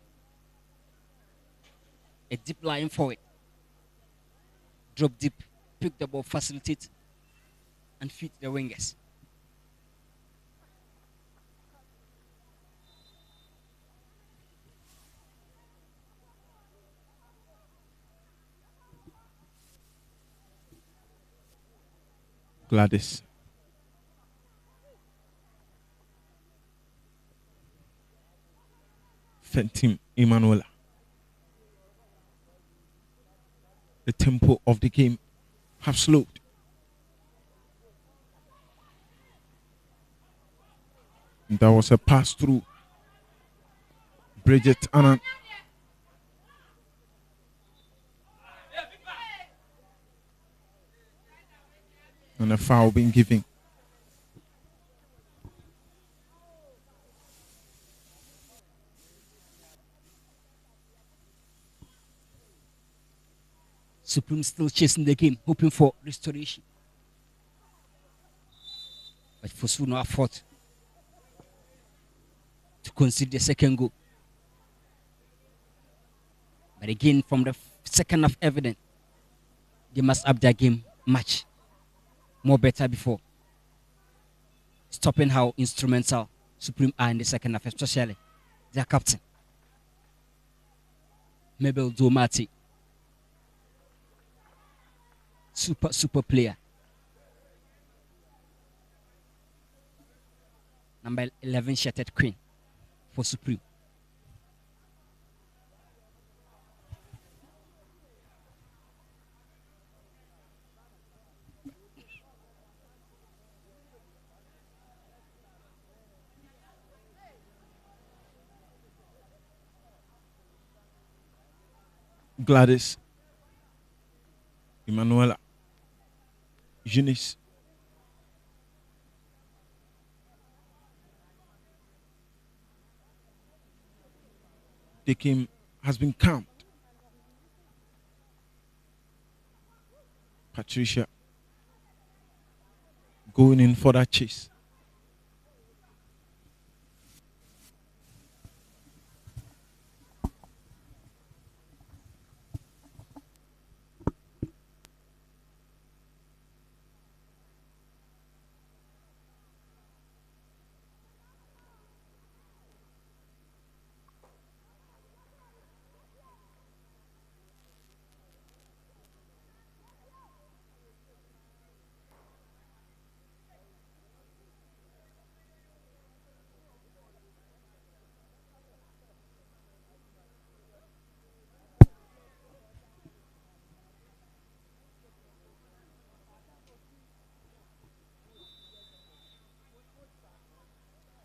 a deep line forward. Drop deep, pick the ball, facilitate, and feed the wingers. Gladys. Fentim Emanuela. The tempo of the game have slowed. And that was a pass through Bridget Annan. And a foul being given. Supreme still chasing the game, hoping for restoration. But FOSU no afford to concede the second goal. But again, from the second half evident, they must up their game much more better before stopping how instrumental Supreme are in the second half, especially their captain, Mabel Domati. Super player. Number 11 shattered queen for Supreme. Gladys. Emanuela. Eunice. The game has been calmed. Patricia going in for that chase.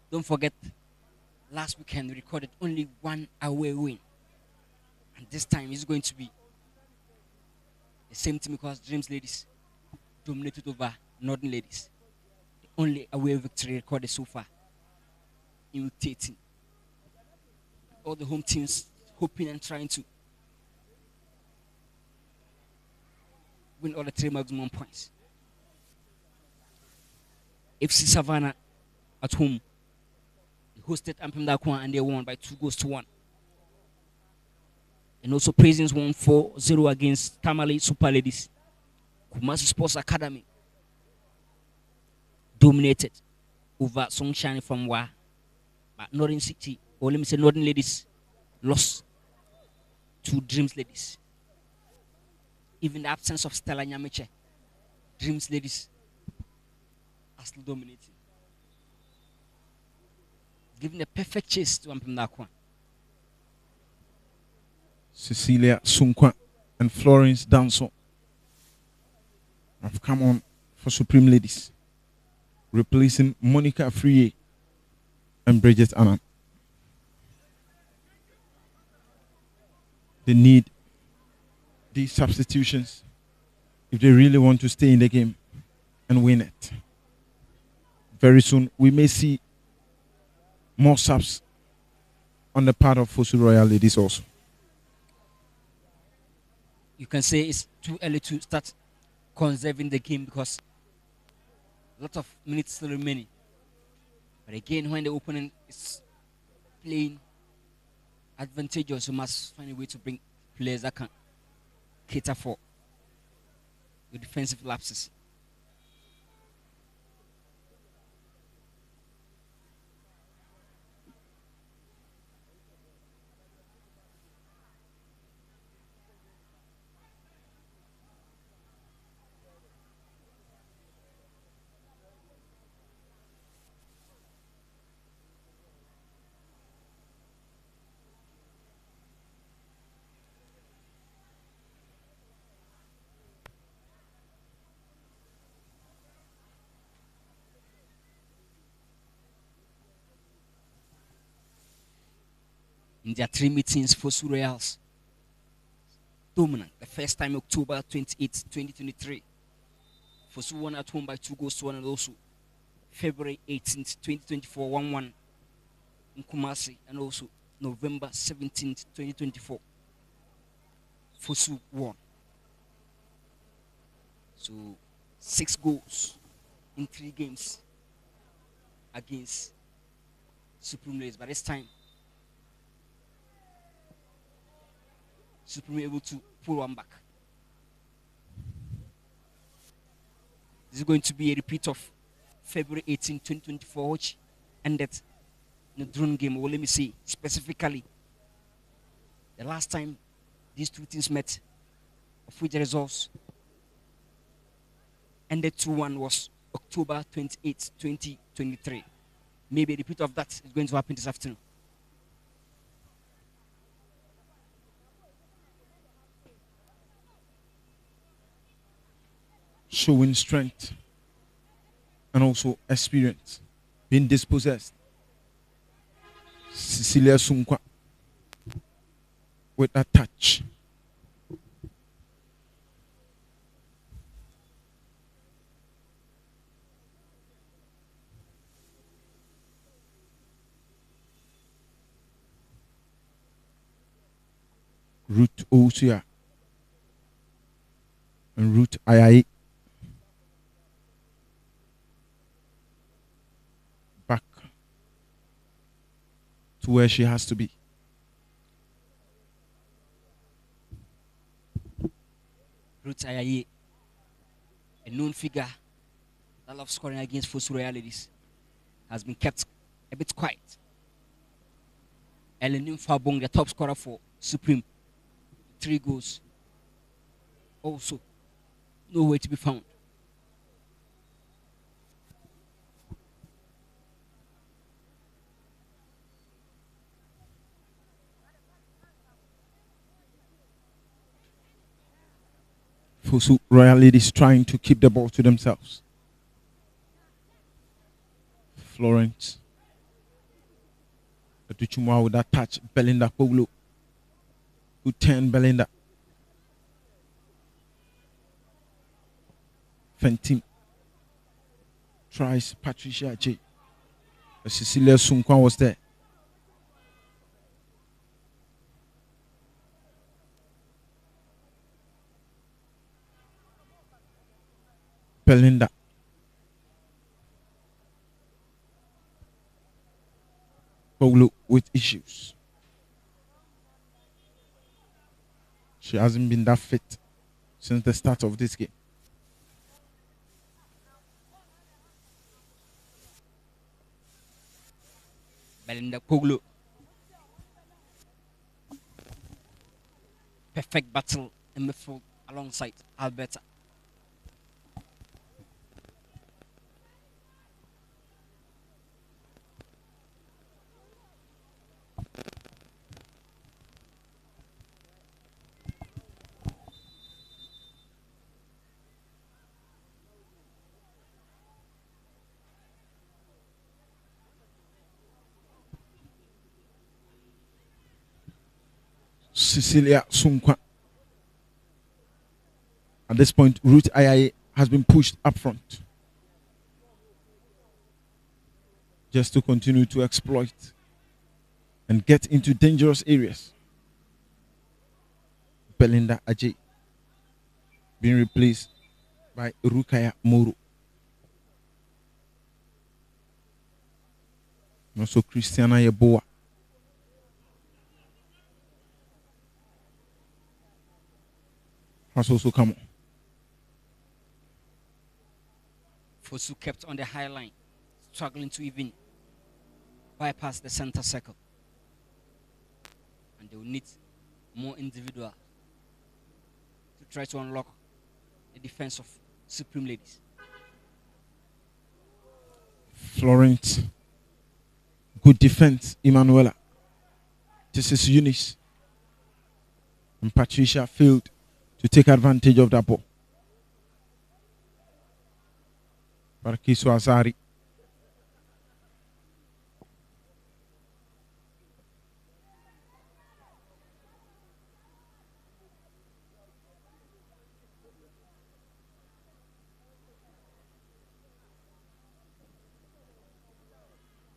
Don't forget, last weekend we recorded only one away win. And this time it's going to be the same team because Dreams Ladies dominated over Northern Ladies. The only away victory recorded so far in week 13. All the home teams hoping and trying to win all the 3 maximum points. FC Savannah at home, they hosted Ampem Dakwa and they won by 2-1. And also Prisons won 4-0 against Tamale Super Ladies. Kumasi Sports Academy dominated over Sunshine from Wa. But Northern City, or let me say Northern Ladies, lost to Dreams Ladies. Even the absence of Stella Nyamiche, Dreams Ladies are still dominating. Giving a perfect chase to Ampem Dakwa. Cecilia Sunkwa and Florence Danso have come on for Supreme Ladies, replacing Monica Friye and Bridget Annan. They need these substitutions if they really want to stay in the game and win it. Very soon, we may see more subs on the part of FOSU Royal Ladies also. You can say it's too early to start conserving the game because a lot of minutes still remaining. But again, when the opponent is playing advantageous, you must find a way to bring players that can cater for your defensive lapses. In their 3 meetings, FOSU Royals dominant. The first time October 28, 2023. FOSU won at home by 2-1, and also February 18th, 2024, 1-1 in Kumasi, and also November 17th, 2024. FOSU won. So 6 goals in 3 games against Supreme Ladies. But this time, Supreme able to pull one back. This is going to be a repeat of February 18, 2024, which ended in a drone game. Well, let me see specifically. The last time these two teams met, of which the results ended 2-1, was October 28, 2023. Maybe a repeat of that is going to happen this afternoon. Showing strength and also experience, being dispossessed. Cecilia Sunkwa with a touch. Ruth Osia and Ruth Ayayi back to where she has to be. Ruth Ayayi, a known figure that loves scoring against FOSU Royal Ladies, has been kept a bit quiet. Elenin Fabong, the top scorer for Supreme, 3 goals. Also, nowhere to be found. FOSU Royal Ladies trying to keep the ball to themselves. Florence Atuchumwa with that touch. Belinda Poglo. Good turn, Belinda. Fentim tries Patricia J. Cecilia Sunkwan was there. Belinda. Poglu with issues. She hasn't been that fit since the start of this game. Belinda Poglu. Perfect battle in midfield alongside Alberta. Cecilia Sunkwa. At this point, Ruth Ayaye has been pushed up front just to continue to exploit and get into dangerous areas. Belinda Ajay being replaced by Rukaya Moro. And also Christiana Yeboah. Has also come on. FOSU kept on the high line, struggling to even bypass the center circle. And they will need more individuals to try to unlock the defense of Supreme Ladies. Florence. Good defense, Emanuela. This is Eunice. And Patricia failed to take advantage of that ball. Barkiso Azari.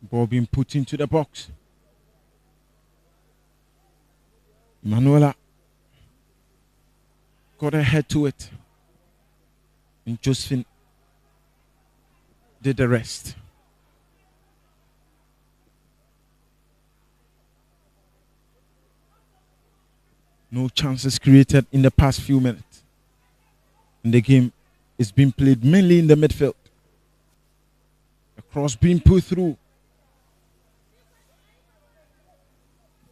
Ball being put into the box. Manuela got her head to it. And Josephine did the rest. No chances created in the past few minutes. And the game is being played mainly in the midfield. A cross being put through.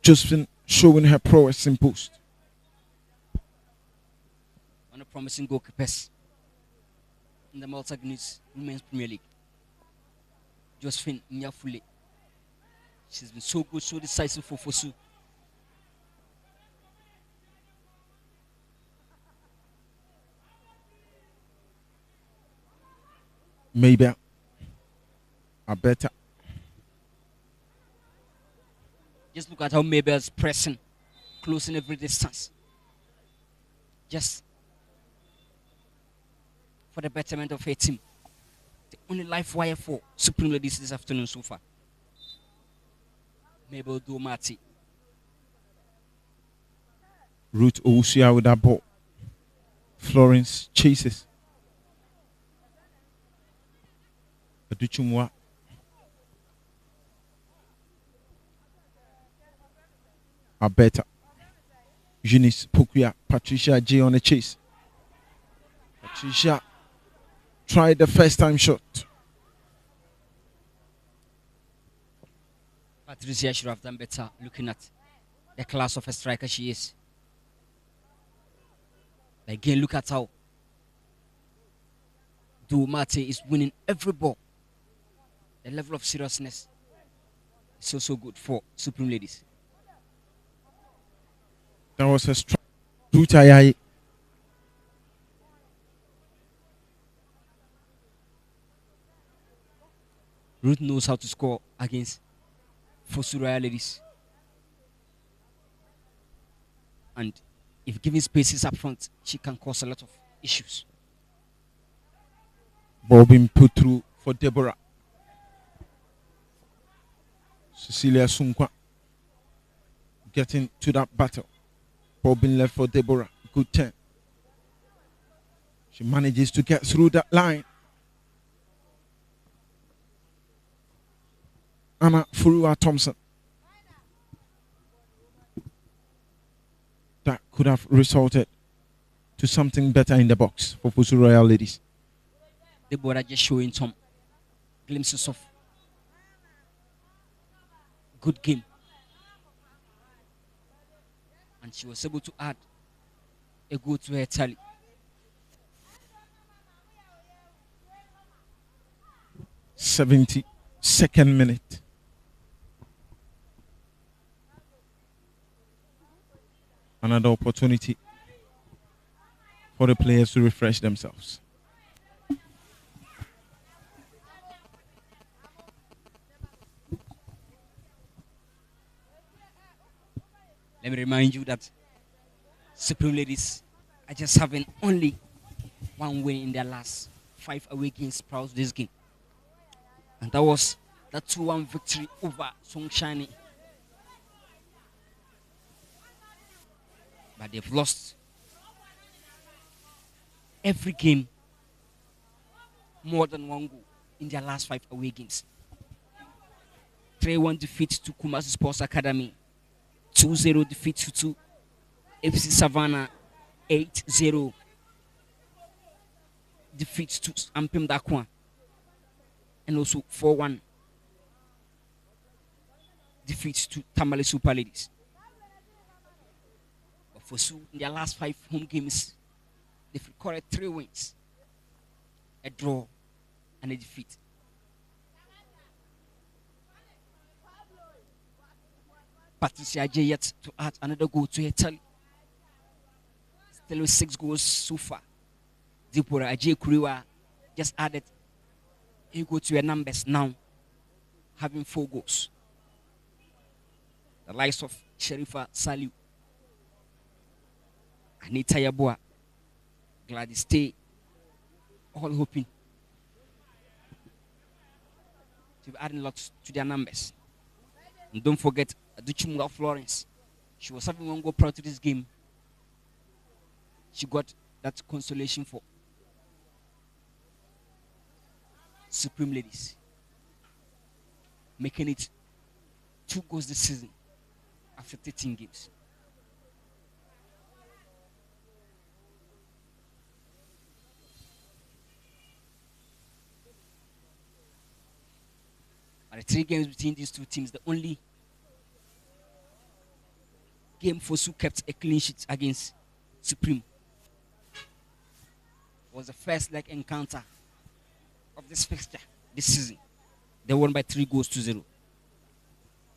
Josephine showing her prowess in post. One of promising goalkeepers in the Malta Guinness Women's Premier League. Josephine Nyafule. She's been so good, so decisive for FOSU. Maybe I better. Just look at how Mabel's pressing, closing every distance. Just for the betterment of her team. The only life wire for Supreme Ladies this afternoon so far. Mabel Domati. Ruth Owusia with that ball. Florence chases. Aduchumwa. Abeta. Eunice Pokuya. Patricia J on the chase. Patricia tried the first time shot. Patricia should have done better looking at the class of a striker she is. Again, look at how Domati is winning every ball. The level of seriousness is so good for Supreme Ladies. That was a strong Ruth Ayaye. Ruth knows how to score against FOSU Royal Ladies. And if given spaces up front, she can cause a lot of issues. Ball being put through for Deborah. Cecilia Sunkwa getting to that battle. Ball being left for Deborah. Good turn. She manages to get through that line. Anna Furua Thompson. That could have resulted to something better in the box for FOSU Royal Ladies. The board are just showing some glimpses of good game. And she was able to add a goal to her tally. '72nd minute. Another opportunity for the players to refresh themselves. Let me remind you that Supreme Ladies are just having only one win in their last 5 away games prior to this game. And that was the 2-1 victory over Sunshine. But they've lost every game more than one goal in their last 5 away games. 3-1 defeat to Kumasi Sports Academy. 2-0 defeat to FC Savannah. 8-0 defeat to Ampem Dakwa. And also 4-1 defeat to Tamale Super Ladies. But FOSU, in their last 5 home games, they've recorded 3 wins, a draw, and a defeat. Patricia J yet to add another goal to her tally. Still with 6 goals so far. Zipora Ajay Kuriwa just added a goal to her numbers now, having 4 goals. The likes of Sherifa Saliu, Anita Yabua, Gladys Tay, all hoping to be adding lots to their numbers. And don't forget Aduchimwa Florence. She was having 1 goal prior to this game. She got that consolation for Supreme Ladies, making it 2 goals this season after 13 games. At the 3 games between these 2 teams, the only game FOSU kept a clean sheet against Supreme was the first leg encounter of this fixture this season. They won by 3 goals to 0.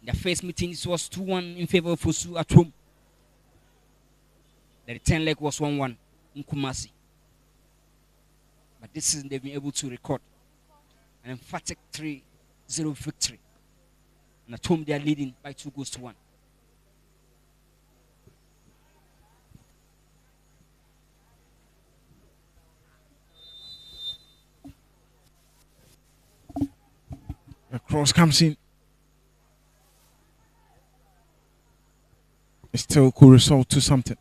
The first meeting was 2-1 in favor of FOSU at home. The return leg was 1-1 in Kumasi. But this season they've been able to record an emphatic 3-0 victory. And at home they are leading by 2 goals to 1. The cross comes in. It still could result to something.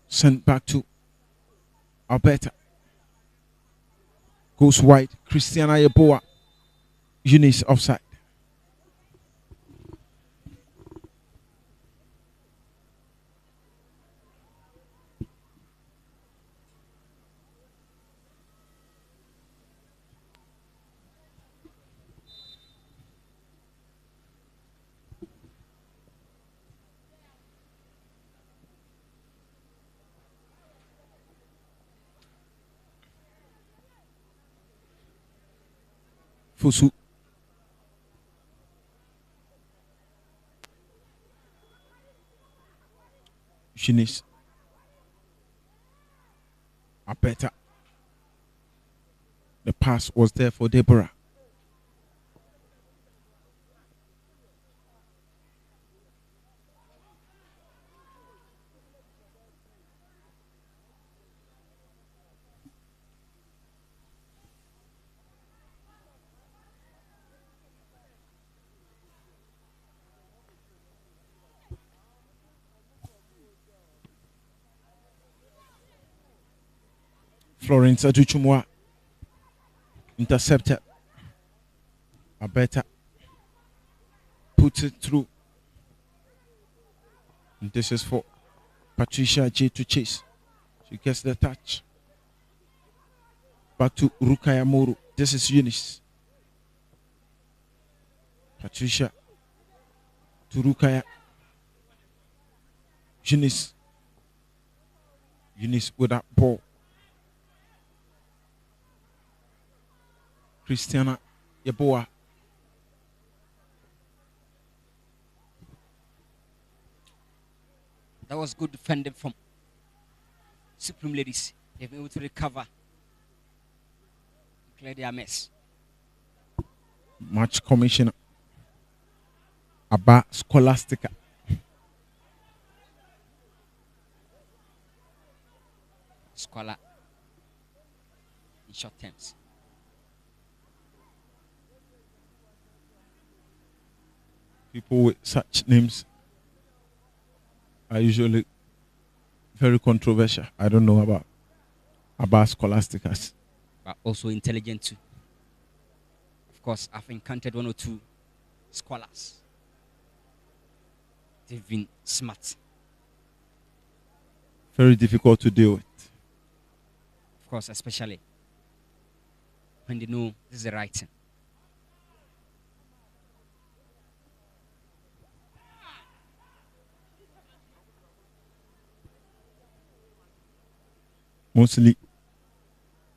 Sent back to Alberta. Goes wide. Christiana Yeboah. Eunice offside. FOSU. Eunice. Alberta. The pass was there for Deborah. Florence Aduchumwa intercepted. Alberta puts it through. And this is for Patricia J to chase. She gets the touch. Back to Rukaya Moro. This is Eunice. Patricia to Rukaya. Eunice. Eunice with that ball. Christiana Yeboah. That was good defending from Supreme Ladies. They've been able to recover, clear their mess. Match commissioner Abba Scholastica. Scholar in short terms. People with such names are usually very controversial. I don't know about Scholasticas. But also intelligent too. Of course, I've encountered one or two scholars. They've been smart. Very difficult to deal with. Of course, especially when they know this is the right thing. Mostly,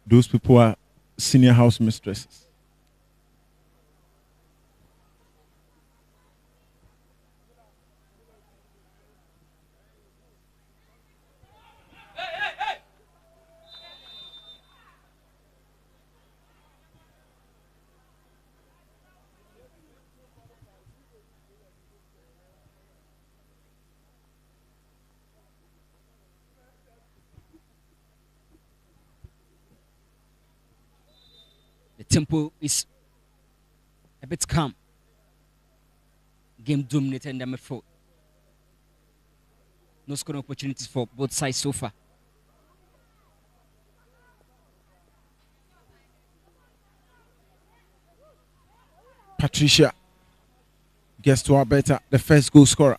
those people are senior house mistresses. The tempo is a bit calm. Game dominated in the midfield. No scoring opportunities for both sides so far. Patricia gets to Alberta, the first goal scorer.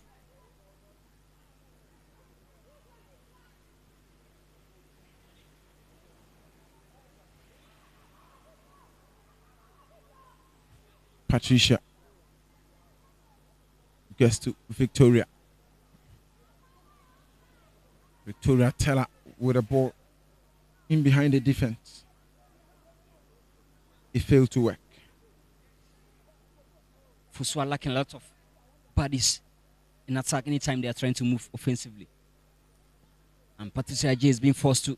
Patricia gets to Victoria. Victoria Teller with a ball in behind the defense. It failed to work. FOSU are lacking a lot of bodies in attack anytime they are trying to move offensively. And Patricia J is being forced to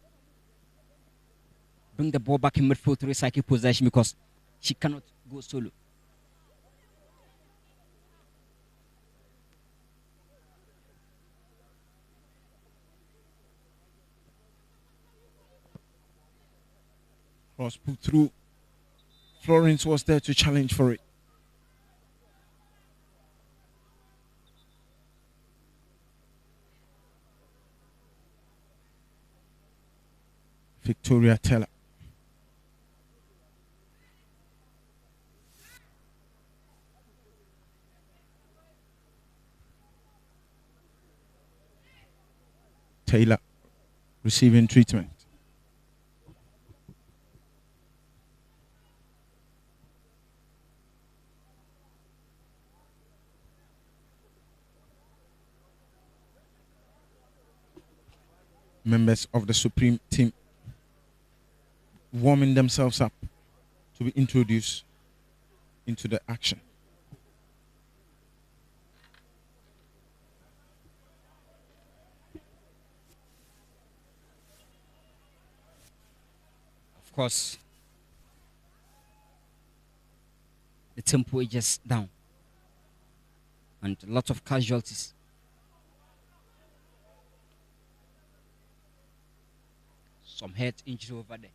bring the ball back in midfield to recycle possession because she cannot go solo. Cross put through. Florence was there to challenge for it. Victoria Teller. Taylor receiving treatment. Members of the Supreme team warming themselves up to be introduced into the action. Of course, the tempo is just down and a lot of casualties. Some head injury over there,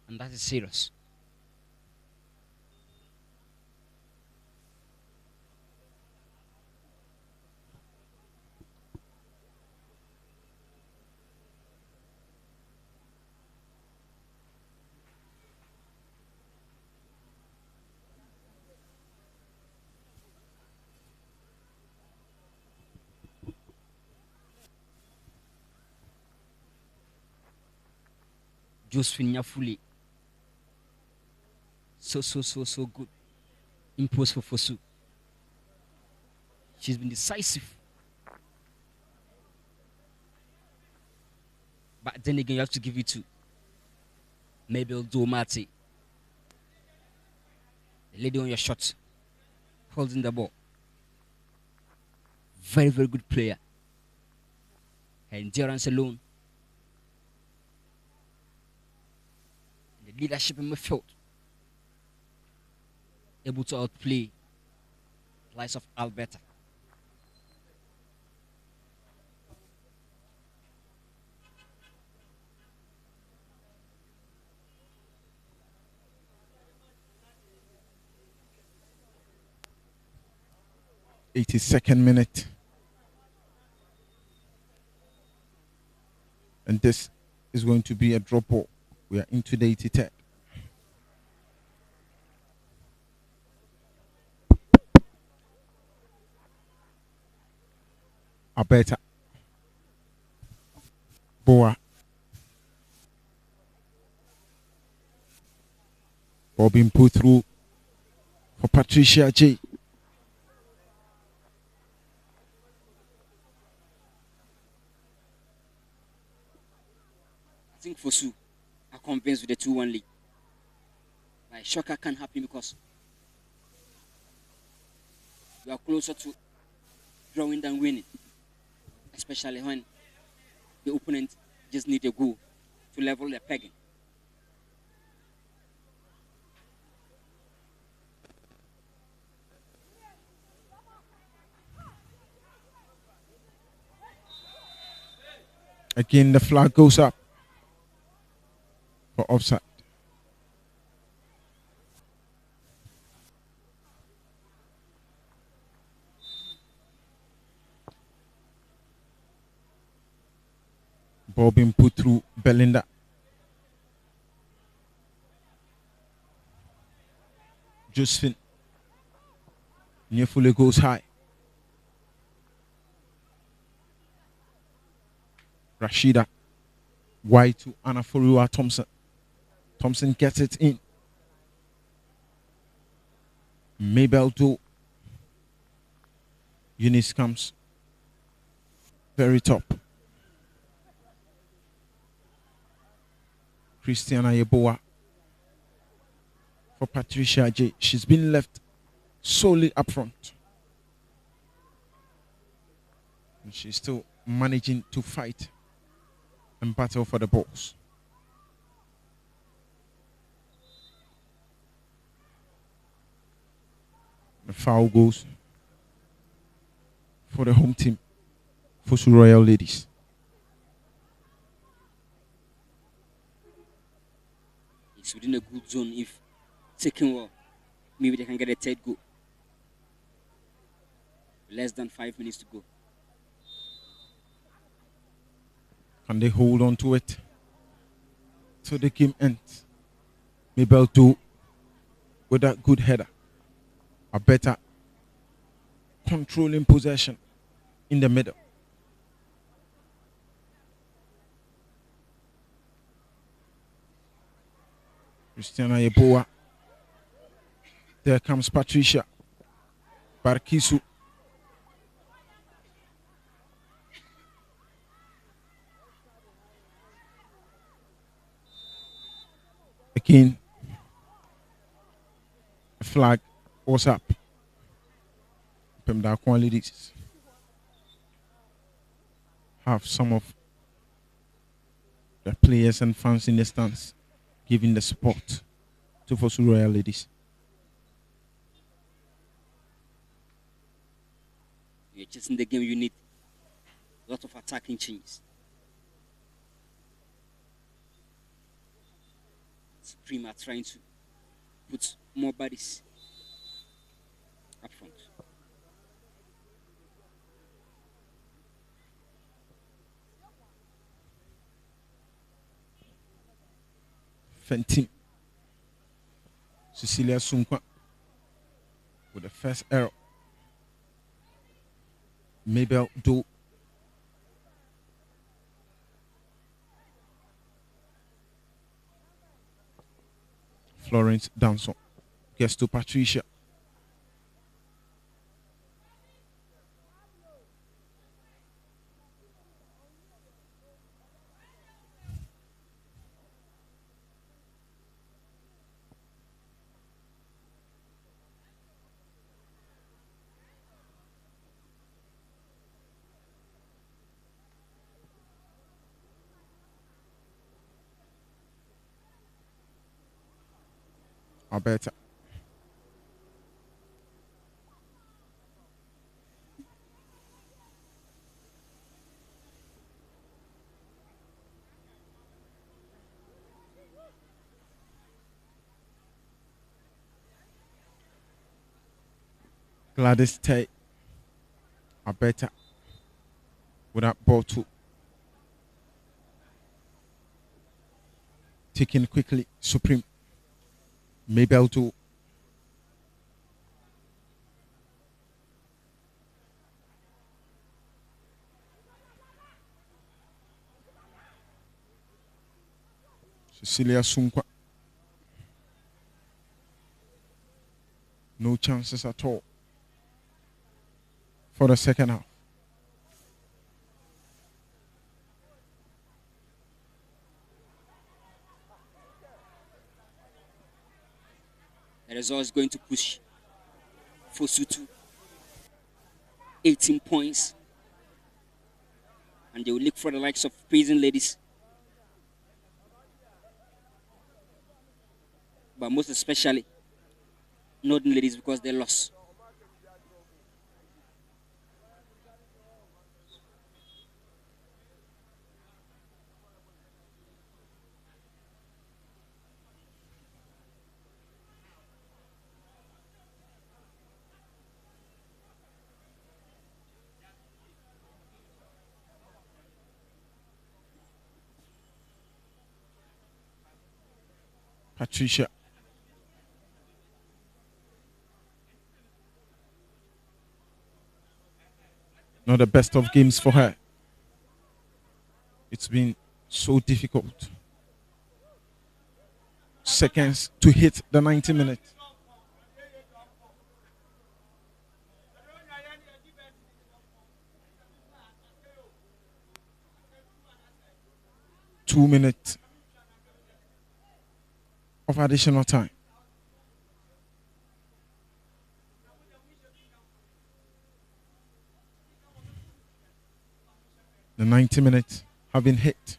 and that is serious. Josephine Nyafule. So good. Impose for FOSU. She's been decisive. But then again, you have to give it to Mabel Domati, the lady on your shot, holding the ball. Very, very good player. Her endurance alone, the leadership in midfield, able to outplay the likes of Alberta. '82nd minute. And this is going to be a drop ball. We are into the 83rd. Alberta. Boa. Ball being put through for Patricia J. I think FOSU are convinced with the 2-1 lead. Like shocker can happen because you are closer to drawing than winning, especially when the opponent just need a goal to level the pegging. Again, the flag goes up for offside. Ball being put through Belinda. Josephine. Nyefule goes high. Rashida. Wide to Anna Forua Thompson. Thompson gets it in. Mabel do. Eunice comes. Very top. Christiana Yeboah for Patricia J. She's been left solely up front. And she's still managing to fight and battle for the balls. The foul goes for the home team, FOSU Royal Ladies. It's within a good zone. If taken well, maybe they can get a third goal. Less than 5 minutes to go. Can they hold on to it till the game ends? Mabel do with that good header. A better controlling possession in the middle. Christiana Yeboah. There comes Patricia Barkisu. Again, the flag was up. Pemda qualities have some of the players and fans in the stands giving the support to FOSU Royal Ladies. You're just in the game, you need a lot of attacking changes. Supreme are trying to put more bodies up front. Fentim. Cecilia Sunkwa with the first error. Mabel do. Florence Danson gets to Patricia. Alberta. Gladys Tay. Alberta. With that ball to taken quickly. Supreme. Mabel to Cecilia Sunkwa. No chances at all for the second half. The result is going to push FOSU to 18 points. And they will look for the likes of Prison Ladies. But most especially, Northern Ladies because they lost. Patricia. Not the best of games for her. It's been so difficult. Seconds to hit the 90 minutes. Two minutes of additional time. The 90 minutes have been hit.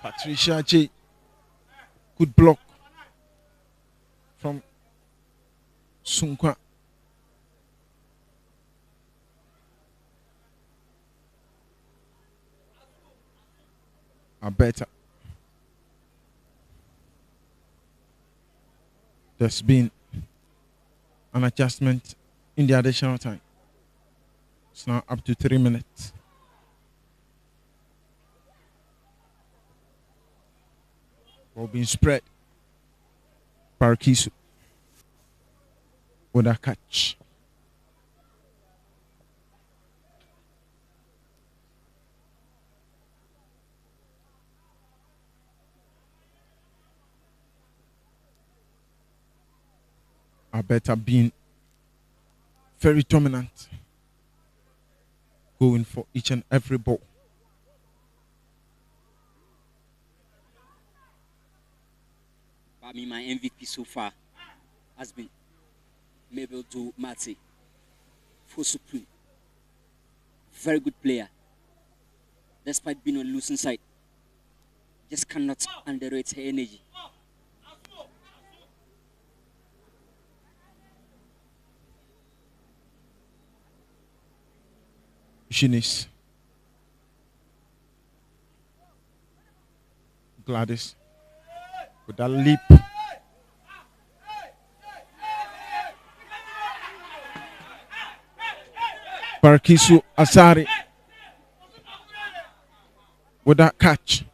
Patricia J. Good block from Sunkwa. Better. There's been an adjustment in the additional time. It's now up to 3 minutes. Ball being spread. Parakisu with a catch. Alberta being very dominant, going for each and every ball. I mean, my MVP so far has been Mabel to Mate for Supreme. Very good player. Despite being on losing side, just cannot underrate her energy. Shinis. Gladys with that leap. Parakisu Asari with that catch.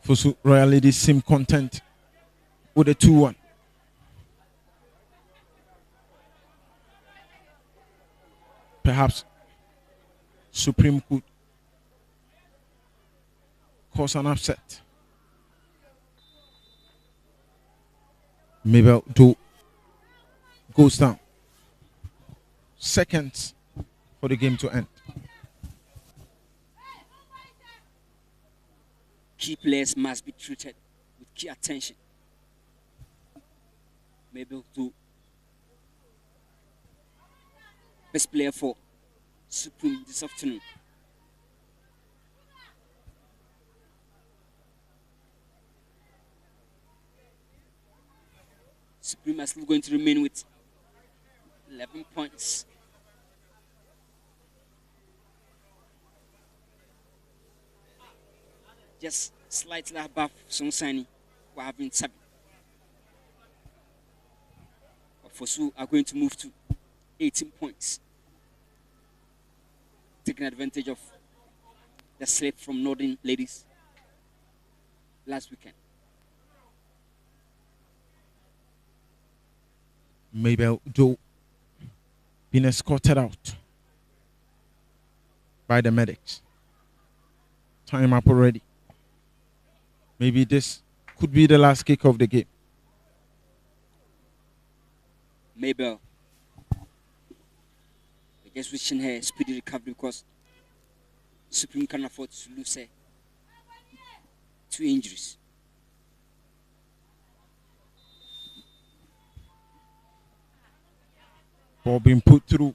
FOSU Royal Ladies seem content with a 2-1. Perhaps Supreme could cause an upset. Mabel Do goes down. Seconds for the game to end. Key players must be treated with key attention. Maybe to best player for Supreme this afternoon. Supreme are still going to remain with 11 points. Just slightly above Sonsani, who are having 7. But FOSU are going to move to 18 points, taking advantage of the slip from Northern Ladies last weekend. Mabel Do being escorted out by the medics. Time up already. Maybe this could be the last kick of the game. Mabel, we're just wishing her speedy recovery because Supreme can't afford to lose her 2 injuries. Ball being put through.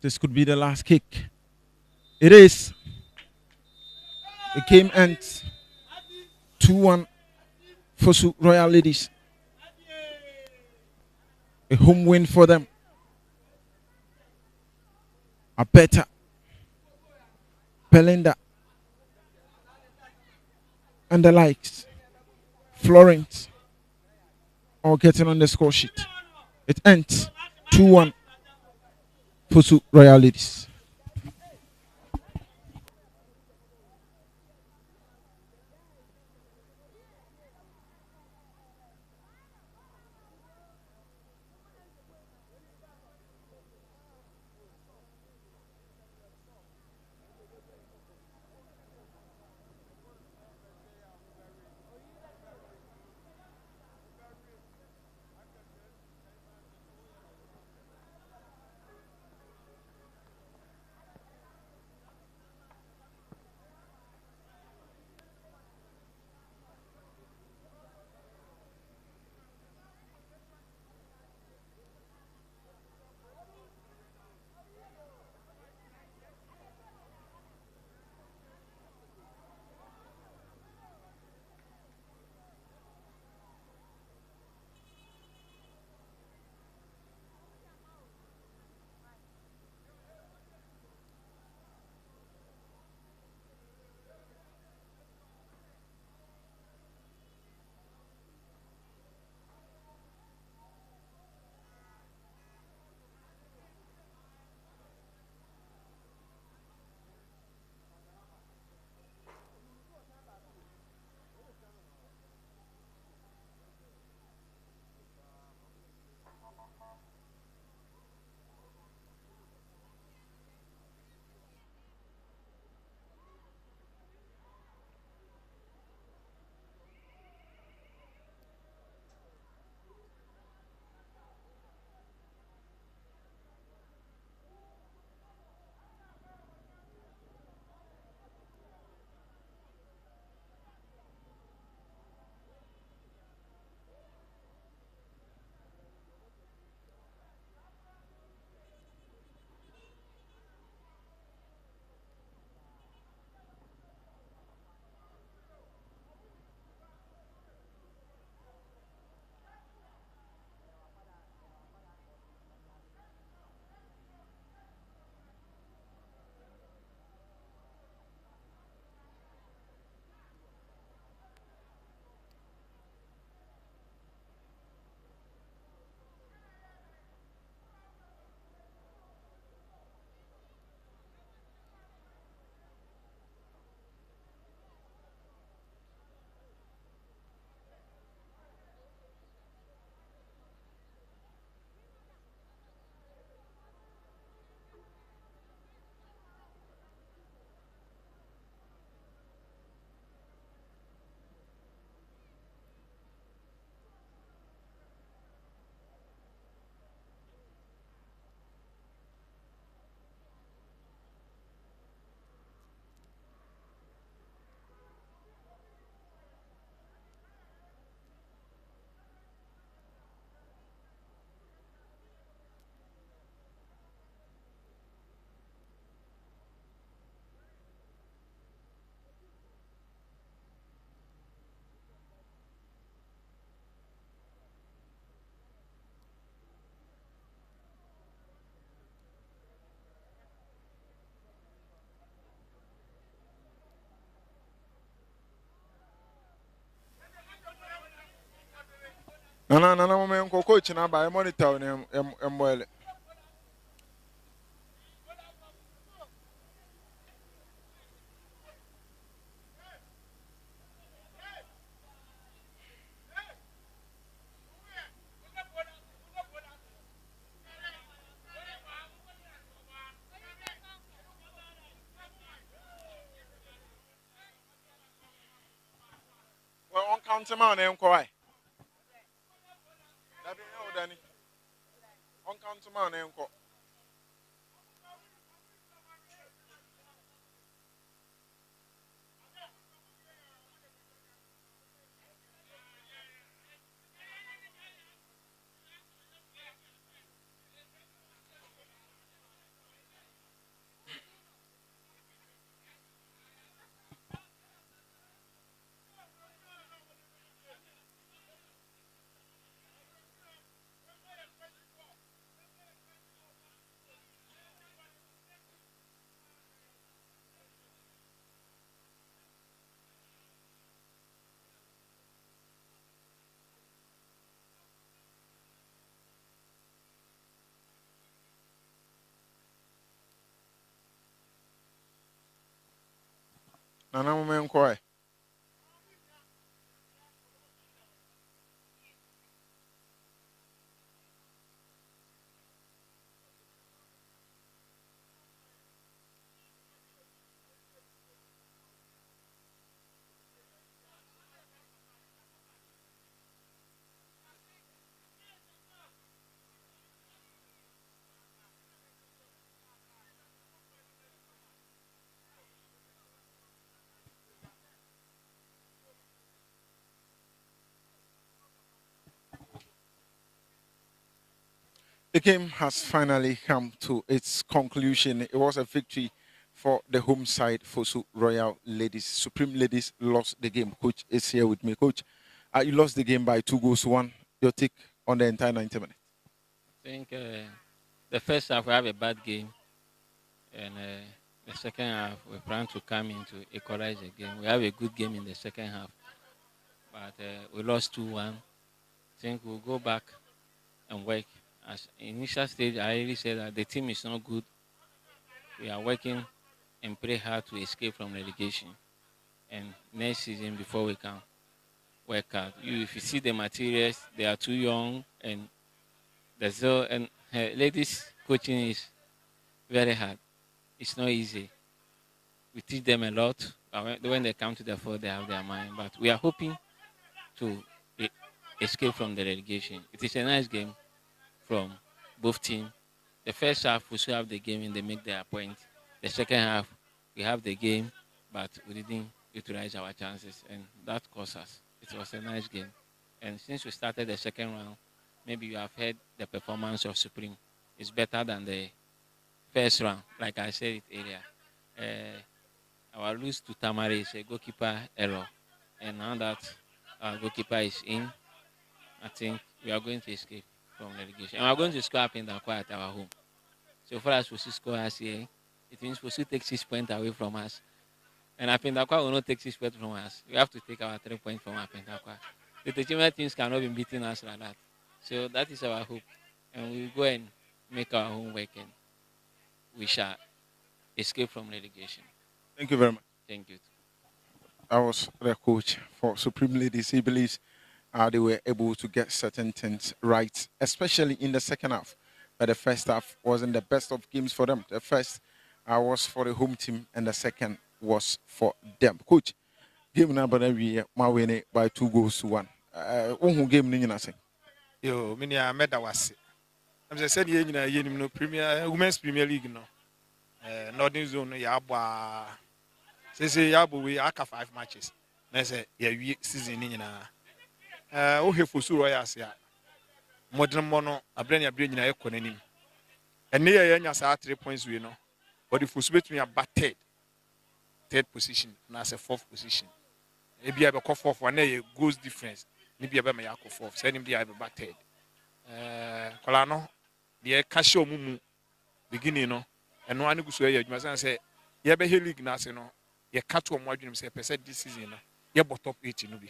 This could be the last kick. It is. The game ends 2-1 FOSU Royal Ladies. A home win for them. A better Belinda and the likes. Florence all getting on the score sheet. It ends 2-1 FOSU Royal Ladies. Na moment coach na ba monitor em well on count man em kwai. That be how Danny. On count man em ko. Na moment kwai. The game has finally come to its conclusion. It was a victory for the home side, FOSU Royal Ladies. Supreme Ladies lost the game. Coach is here with me. Coach, you lost the game by 2-1. Your take on the entire 90 minutes? I think the first half we have a bad game, and the second half we plan to come in to equalize the game. We have a good game in the second half, but we lost 2-1. I think we'll go back and work. As initial stage, I really said that the team is not good. We are working and pray hard to escape from relegation. And next season, before we can work out, if you see the materials, they are too young, and ladies coaching is very hard. It's not easy. We teach them a lot. But when they come to the fore, they have their mind. But we are hoping to escape from the relegation. It is a nice game from both teams. The first half, we still have the game and they make their point. The second half, we have the game, but we didn't utilize our chances, and that cost us. It was a nice game. And since we started the second round, maybe you have heard the performance of Supreme. It's better than the first round, like I said it earlier. Our lose to Tamari is a goalkeeper error. And now that our goalkeeper is in, I think we are going to escape from relegation. And we are going to score up in the quiet at our home. So far as we score us here, it means we should take 6 points away from us. And Apindakwa will not take 6 points from us. We have to take our 3 points from Apindakwa. The TECHIMAN teams cannot be beating us like that. So that is our hope. And we will go and make our homework, and we shall escape from relegation. Thank you very much. Thank you. I was the coach for Supreme Ladies. He believes they were able to get certain things right, especially in the second half. But the first half wasn't the best of games for them. The first was for the home team, and the second was for them. Coach, game number we win by 2-1. Who game ni nyina say? Yo, mini Ameda was. I'm just saying, you know, Premier Women's Premier League, no. Northern Zone, Yabwa. Say Yabu, we aka 5 matches. I say, yeah, we season in. Oh, here for Suru, I say, Modern Mono, a brain, in a economy. And near Yanya 3 points, we know. But if we switch me about third position, and as a fourth position. Maybe I have a call for one goals difference. Maybe I have a call fourth. Send him the I have a back third. Colano, the cashier mumu beginning, no, and no one goes away. You must say, you have a league now, no, you cut to a margin of say, percent this season, you bought top 8 in Nubi.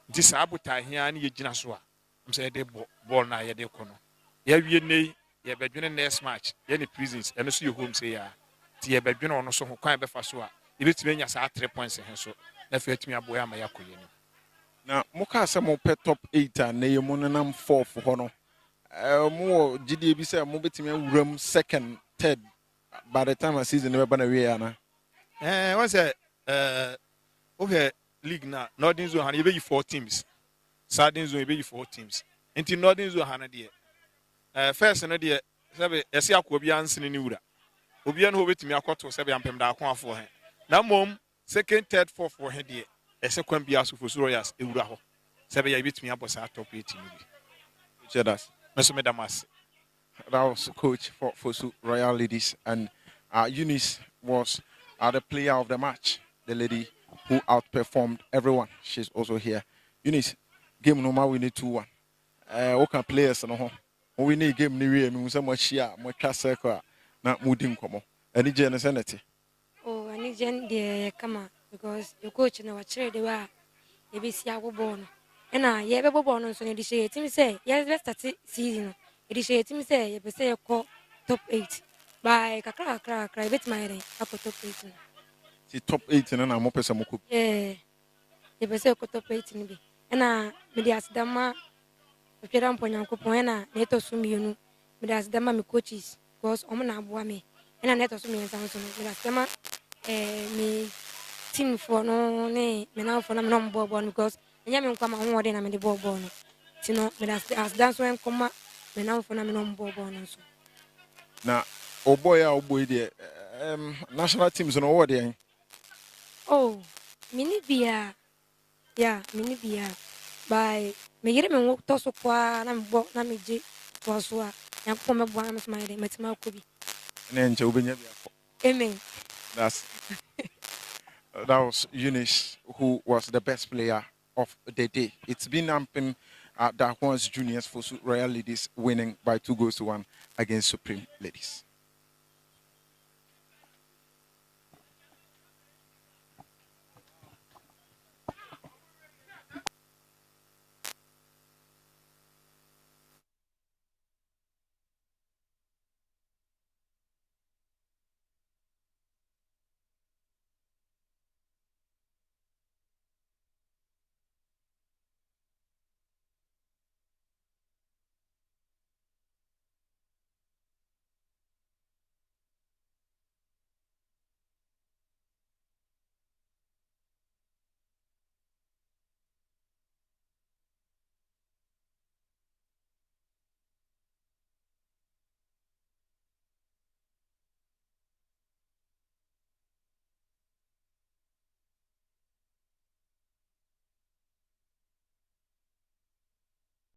This Abuta here and you Jinasua. I'm saying they ball na ye de kono. Yeah, we nay, yeah, but next match, any prisons, and so you home say ya. Tia bedwin ono so ho kwan be fa so a ebetime nya sa 3 points he so na fa atumi aboya ma yakoye ni na moka sɛ mo pɛ top 8 a na yɛ mo nenam 4th hɔ no mo gidie bi sɛ mo betumi awuram second third by the time a season no bɛba na wie ana won say okay league na northern zone han ye be 4 teams southern zone ye be 4 teams into northern zone han de first no de sɛbe yɛse akɔ bi ansene ni wura obi an ho betumi akɔto sɛbe ampem da akɔ afɔ he na mom second third fourth for he de ɛsɛ kwan bi aso FOSU Royals ewura hɔ sɛbe yɛ betumi abɔ sa top 8 ni bi chedas meso medamas. that was coach for FOSU Royal Ladies and Eunice was the player of the match, the lady who outperformed everyone. She's also here. Eunice, game no matter we need 2-1. What can players no ho? We need game ni we me so much share, much circle na mudin komo. Any gen sanity. Oh, any gen de kama because your coach na wachire de wa e be sia wo ball no. E na ye be ball no so ne di share team say yes let's start season. E di share team say ye be say ko top 8. By kakra bit my re ako top 8 no. See top 8 na mo pesa mo ko. Ye be say ko top 8 ni bi. E na me di asidama Pera mponyankopon na neto so mienu me das dama me coaches because omo na aboa me na neto so miensa so me das dama me team for no ne me na for na me no mbo because enya me nkwa ma ho ode na me de ball no ti no me das dance when koma me na for na me no mbo no so na oboy de national teams no what dey oh mini bia yeah mini bia by me yere me wo to so kwa na me bo na me je to so a yankopon me bo na me so ma yere metima ko bi na nche obenya bia ko. Amen. That's that was Eunice, who was the best player of the day. It's been Ampim Dark Ones Juniors FOSU Royal Ladies winning by 2-1 against Supreme Ladies.